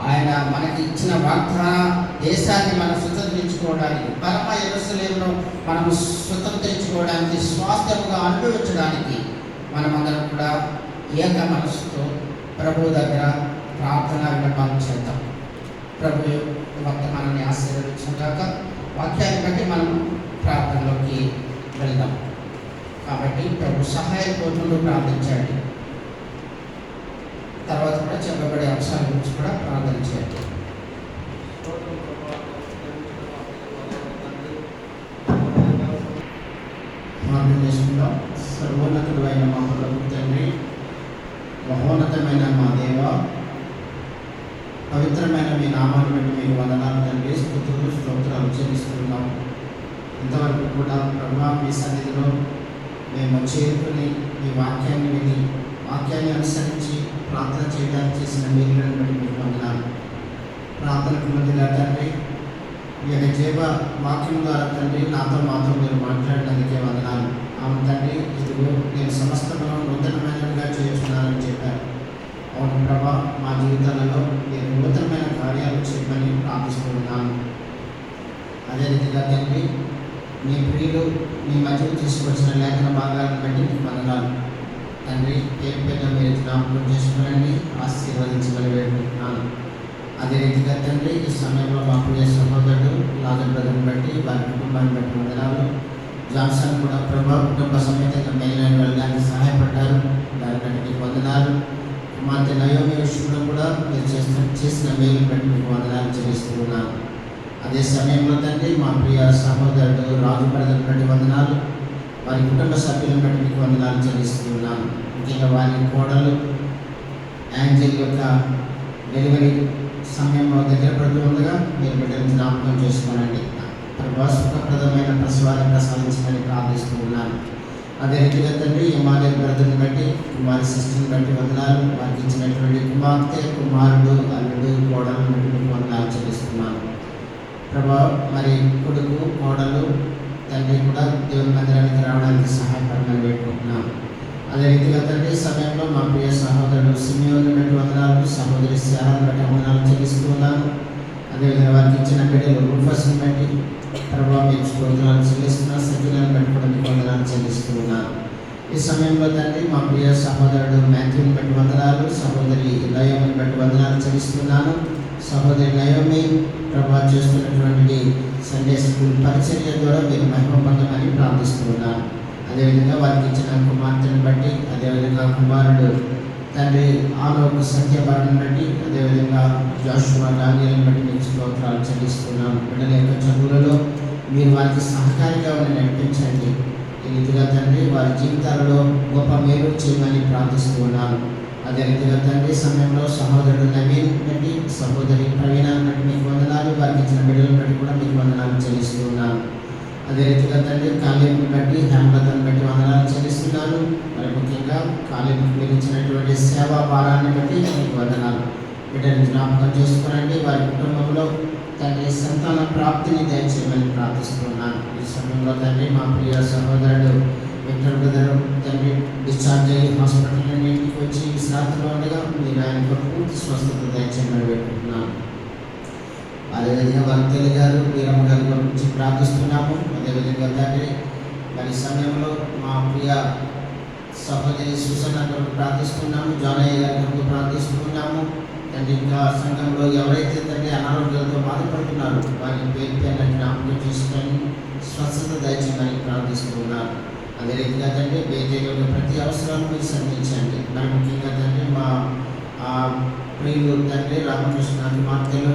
ఆయన మనకి ఇచ్చిన వాగ్దాన దేశాన్ని మనం స్వతంత్రించుకోవడానికి, పరమ యెరూషలేమును మనము స్వతంత్రించుకోవడానికి, స్వాస్థ్యముగా అనుభవించడానికి మనమందరం కూడా ఏక మనసుతో ప్రభు దగ్గర ప్రార్థన విన్నపాలు చేద్దాం. ప్రభు వర్తమానాన్ని ఆశీర్వదించాక వాక్యాన్ని బట్టి మనం ప్రార్థనలోకి వెళ్దాం. కాబట్టి ప్రభు సహాయం కోరుకుంటూ ప్రార్థించండి. తర్వాత కూడా చెప్పబడే అంశాల గురించి కూడా ప్రార్థన చేయండి. ప్రార్థన చేసుకుందాం. సర్వోన్నతుడైన మా ప్రభు తండ్రి, మహోన్నతమైన మా దేవ, పవిత్రమైన మీ నామాన్ని బట్టి మీకు వందనాలు తండ్రి, స్తుతులు స్తోత్రాలు చెల్లిస్తున్నాం. ఇంతవరకు కూడా ప్రభు మీ సన్నిధిలో మేము చేరుకుని మీ వాక్యాన్ని విని, వాక్యాన్ని అనుసరించి ప్రార్థన చేయడానికి చేసిన మేలులను బట్టి మీకు వందనాలు. ప్రార్థనకు ముందుగా తండ్రి, మీ యొక్క జీవ వాక్యం ద్వారా తండ్రి మాతో మీరు మాట్లాడినందుకే వందనాలు. అవును తండ్రి, ఇదిగో నేను సమస్తమును నూతనమైనదిగా చేస్తున్నానని చెప్పారు. అవును ప్రభా, మా జీవితాలలో మీరు నూతనమైన కార్యాలు చేయమని ప్రార్థిస్తున్నాను. అదే రీతిగా తండ్రి, మీ ప్రియులు మీ మధ్యకు తీసుకొచ్చిన లేఖన భాగాలను బట్టి మీకు వందనాలు తండ్రి. పేరు మీరు జ్ఞాపకం చేసుకోవాలని ఆశీర్వదించమని వేడుకుంటున్నాను. అదే రీతిగా తండ్రి, ఈ సమయంలో మా ప్రియ సహోదరుడు లాజర్ బ్రదర్ని బట్టి, వారి కుటుంబాన్ని బట్టి వందనాలు. జాన్సన్ కూడా ప్రభా కుటుంబ సమేతంగా మెయిన్ వెళ్ళడానికి సహాయపడ్డారు. దాన్ని బట్టి మీకు వందనాలు. కుమార్తె నయోమి విషయంలో కూడా మీరు చేసిన మేలు బట్టి మీకు వందనాలు చెల్లిస్తూ ఉన్నాను. అదే సమయంలో తండ్రి మా ప్రియ సహోదరుడు రాజు బ్రదర్ బట్టి వందనాలు, వారి కుటుంబ సభ్యులను బట్టి మీకు వందనాలు చెల్లిస్తూ ఉన్నాను. ముఖ్యంగా వారి కోడలు యాంజల్ యొక్క డెలివరీ సమయంలో దగ్గర పడుతూ ఉండగా మీరు బిడ్డలను జ్ఞాపకం చేసుకోనండి. ప్రభా సుఖప్రదమైన ప్రసవాన్ని ప్రసాదించమని ప్రార్థిస్తూ ఉన్నాను. అదే రీతిగా తండ్రి హిమాలయ బ్రదర్ని బట్టి, కుమారి సిస్టర్ని బట్టి వందనాలు, వారికి ఇచ్చినటువంటి కుమార్తె, కుమారుడు, అల్లుడు, కోడలను బట్టి మీకు వందనాలు చెల్లిస్తున్నాను. ప్రభా మరి కొడుకు, కోడలు, తండ్రి కూడా దేవుని మందిరానికి రావడానికి సహాయపడమని వేడుకుంటున్నాను. అదే రీతిగా తండ్రి సమయంలో మా ప్రియ సహోదరుడు సిమియోని బట్టి వందనాలు, సహోదరి శారాన్ని బట్టి వందనాలు చెల్లిస్తూ ఉన్నాను. అదేవిధంగా వారికి ఇచ్చిన బిడ్డలు రూఫస్ని బట్టి ప్రభావం మీకు స్తోత్రాలు చెల్లిస్తున్నాను. సజ్జలను బట్టి కూడా మీకు వందనాలు చెల్లిస్తూ ఉన్నాను. ఈ సమయంలో తండ్రి మా ప్రియ సహోదరుడు మాథ్యూని బట్టి వందనాలు, సహోదరి నయోమిని బట్టి వందనాలు చెల్లిస్తున్నాను. సహోదరి నయోమి ప్రభావం చేస్తున్నటువంటి సండే స్కూల్ పరిచర్య ద్వారా మీరు మహిమ పొందమని ప్రార్థిస్తూ ఉన్నాను. అదేవిధంగా వారికి ఇచ్చిన కుమార్తెను బట్టి, అదేవిధంగా కుమారుడు తండ్రి ఆలోక సత్యభారని బట్టి, అదేవిధంగా జాషువా డానియల్ని బట్టి మీకు స్తోత్రాలు చెల్లిస్తున్నాను. బిడ్డల యొక్క చదువులలో మీరు వారికి సహకారిగా నడిపించండి. ఈ రీతిగా తండ్రి వారి జీవితాలలో గొప్ప మేలు చేయమని ప్రార్థిస్తూ ఉన్నాను. అదే రీతిగా తండ్రి సమయంలో సహోదరుడు నవీన్ బట్టి, సహోదరి ప్రవీణాన్ని బట్టి మీకు వందనాలు, వారికి ఇచ్చిన బిడ్డలను బట్టి కూడా మీకు వందనాలు చెల్లిస్తూ ఉన్నాను. అదే రీతిగా తండ్రి కాలేజీని బట్టి, హేమలతను బట్టి వందనాలు చెల్లిస్తున్నాను. మరి ముఖ్యంగా కాలేజీకి మీరు ఇచ్చినటువంటి సేవా భారాన్ని బట్టి మీకు వందనాలు. బిడ్డని జ్ఞాపకం చేసుకోనండి. వారి కుటుంబంలో తండ్రి సంతాన ప్రాప్తిని దయచేయమని ప్రార్థిస్తున్నాను. ఈ సమయంలో తండ్రి మా ప్రియ సహోదరుడు విక్టర్ బ్రదర్ తండ్రి డిశ్చార్జ్ అయ్యి హాస్పిటల్ నుండి ఇంటికి వచ్చి విశ్రాంతిలో ఉండగా మీరు ఆయనకు పూర్తి స్వస్థత దయచేయమని పెట్టుకుంటున్నాను. అదేవిధంగా వారి తల్లి గారు వీరమ్మ గారి గురించి ప్రార్థిస్తున్నాము. అదేవిధంగా తండ్రి మరి సమయంలో మా ప్రియ సహోదరి సుసన్న కొరకు ప్రార్థిస్తున్నాము. జానయ్య గారి కొరకు ప్రార్థిస్తున్నాము. తండ్రి ఇంకా సంఘంలో ఎవరైతే తండ్రి అనారోగ్యాలతో బాధపడుతున్నారో వారి పేరు పైన జ్ఞాపకం చేసుకొని స్వస్థత దయచేయమని ప్రార్థిస్తున్నారు. అదే రీతిగా తండ్రి వేదికలో ప్రతి అవసరాన్ని మీరు సంధించండి. మరి ముఖ్యంగా తండ్రి మా ప్రియులు తండ్రి రామకృష్ణ కుమార్తెలు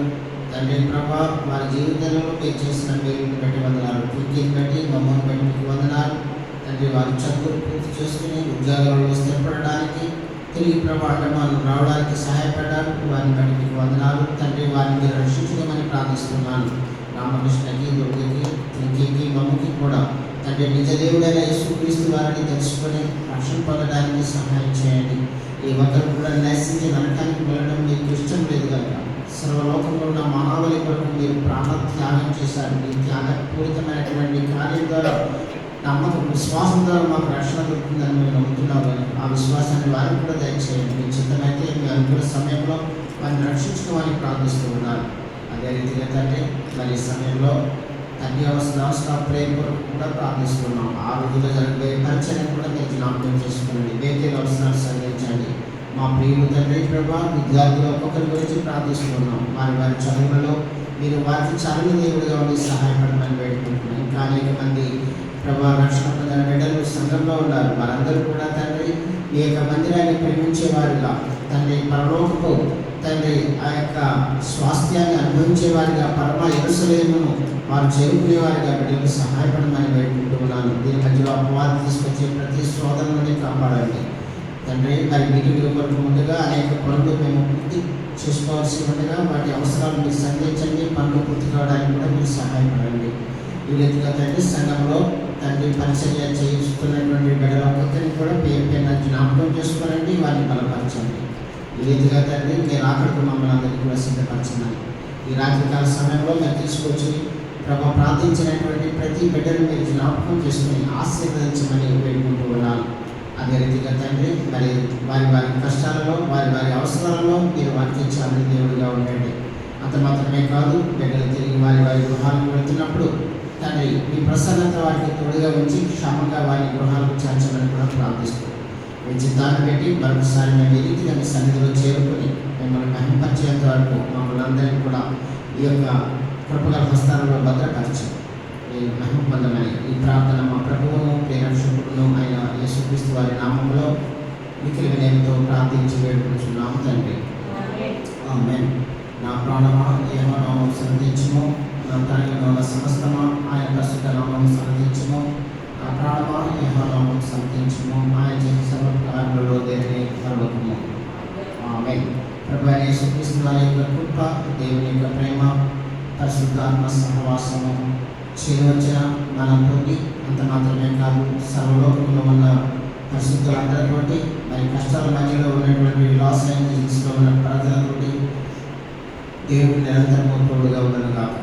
తండ్రి ప్రభా వారి జీవితంలో మీరు చేసిన మేలుని బట్టి వందనాలు. పూర్తిని బట్టి మమ్మల్ని బట్టి మీకు వందనాలు. తండ్రి వారి చదువులు పూర్తి చేసుకుని ఉద్యోగాలలో స్థిరపడడానికి తిరిగి ప్రభావం రావడానికి సహాయపడ్డారు. వారిని బట్టి మీకు వందనాలు. తండ్రి వారిని మీరు రక్షించుకోమని ప్రార్థిస్తున్నాను. రామకృష్ణకి, దుర్గకి, తింకికి, మమ్మకి కూడా తండ్రి నిజ దేవుడైన యేసుక్రీస్తు వారిని తెలుసుకొని రక్షణ పొందడానికి సహాయం చేయండి. ఈ ఒక్కరు కూడా నశించి నరకానికి వెళ్ళడం మీకు ఇష్టం లేదు కనుక సర్వలోకంలో ఉన్న మానవుల కొరకు మీరు ప్రాణ త్యాగం చేశారు. ఈ త్యాగపూరితమైనటువంటి కార్యం ద్వారా నమ్మకం, విశ్వాసం ద్వారా మాకు రక్షణ దొరుకుతుందని మేము నమ్ముతున్నాము. ఆ విశ్వాసాన్ని వారికి కూడా దయచేయండి. మీ చిత్తమైతే మీ అనుకూల సమయంలో వారిని రక్షించుకోవాలని ప్రార్థిస్తూ ఉన్నారు. అదే రీతిగా తండ్రి మరి సమయంలో తండ్రి అవసరం ప్రేమ కొరకు కూడా ప్రార్థిస్తున్నాం. ఆ రోజుల్లో జరిగే పరిచయం కూడా మీరు జ్ఞాపకం చేసుకోండి. వేదిక అవసరాలు సంధించండి. మా ప్రియులు తండ్రి ప్రభా విద్యార్థులు ఒక్కొక్కరి గురించి ప్రార్థిస్తున్నాం. వారి చదువులలో మీరు వారికి చదువు దేవుడిగా ఉండి సహాయపడమని వేడుకుంటున్నాం. ఇంకా అనేక మంది ప్రభా రక్షణ పొందిన బిడ్డలు సంఘంలో ఉన్నారు. వారందరూ కూడా తండ్రి ఈ యొక్క మందిరాన్ని ప్రేమించేవారుగా తండ్రి పరలోకపు తండ్రి ఆ యొక్క స్వాస్థ్యాన్ని అనుభవించేవారిగా పరమ యెరూషలేమును వారు చేరుకునేవారిగా బిడ్డలకు సహాయపడమని వేడుకుంటూ ఉన్నాను. దీని మధ్యలో అపవాదం తీసుకొచ్చే ప్రతి శోధన నుండి కాపాడండి తండ్రి. మరి మీటింగ్ల కొరకు ముందుగా అనేక పనులు మేము పూర్తి చేసుకోవాల్సి ఉండగా వాటి అవసరాలు మీరు సంధించండి. పనులు పూర్తి కావడానికి కూడా మీరు సహాయపడండి. ఈ రీతిగా తండ్రి సంఘంలో తండ్రి పరిచర్య చేస్తున్నటువంటి బిడ్డల ఒక్కొక్కరిని కూడా పేరు పైన జ్ఞాపకం చేసుకోనండి. వారిని బలపరచండి. ఈ రీతిగా తండ్రి మీరు ఆఖరికి మమ్మల్ని అందరికీ కూడా సిద్ధపరచండి. ఈ రాత్రికాల సమయంలో మీరు తీసుకొచ్చి ప్రభు ప్రార్థించినటువంటి ప్రతి బిడ్డను మీరు జ్ఞాపకం చేసుకుని ఆశీర్వదించమని వేడుకుంటూ ఉన్నాను. అదే రీతిగా తండ్రి మరి వారి కష్టాలలో వారి అవసరాలలో మీరు వారికి చాలా దేవుడిగా ఉండండి. అంత మాత్రమే కాదు, బిడ్డలు తిరిగి వారి గృహాలకు వెళ్తున్నప్పుడు తండ్రి మీ ప్రసన్నత వారికి తోడుగా ఉంచి క్షేమంగా వారి గృహాలకు చేర్చమని కూడా ప్రార్థిస్తూ మీ చిత్తాన్ని పెట్టి మరొకసారి మేము ఈ రీతిగా మీ సన్నిధిలో చేరుకొని మిమ్మల్ని మహింపరిచేంత వరకు మమ్మల్ని అందరినీ కూడా ఈ యొక్క కృపగల హస్తాలలో భద్రపరిచి మీరు మహిమ పొందమని ఈ ప్రార్థన మా మిక్కిలి వినయంతో ప్రార్థించి వేడుకుంటున్నాము తండ్రి. ఆమేన్. నా ప్రాణమా యెహోవా నామమును సన్నిధించుము, నా తనలో ఉన్న సమస్తమా ఆయన పరిశుద్ధ నామమును సన్నిధించుము. నా ప్రాణమా యెహోవా నామమును సన్నిధించుము, ఆయన చేసే సర్వ కార్యములలో దేనిని మరవకుము. ఆమేన్. ప్రభువైన యేసుక్రీస్తు వారి యొక్క కృప, దేవుని యొక్క ప్రేమ, పరిశుద్ధాత్మ సహవాసము చేరువచ్చిన మనం పొంది అంత మాత్రమే కాదు, సర్వలోకంలో ఉన్న పరిశుద్ధులందరితోటి, మరి కష్టాల మధ్యలో ఉన్నటువంటి లాస్ ఏంజల్స్లో ఉన్న ప్రజలతోటి దేవుడు నిరంతరము తోడుగా ఉండను కాక.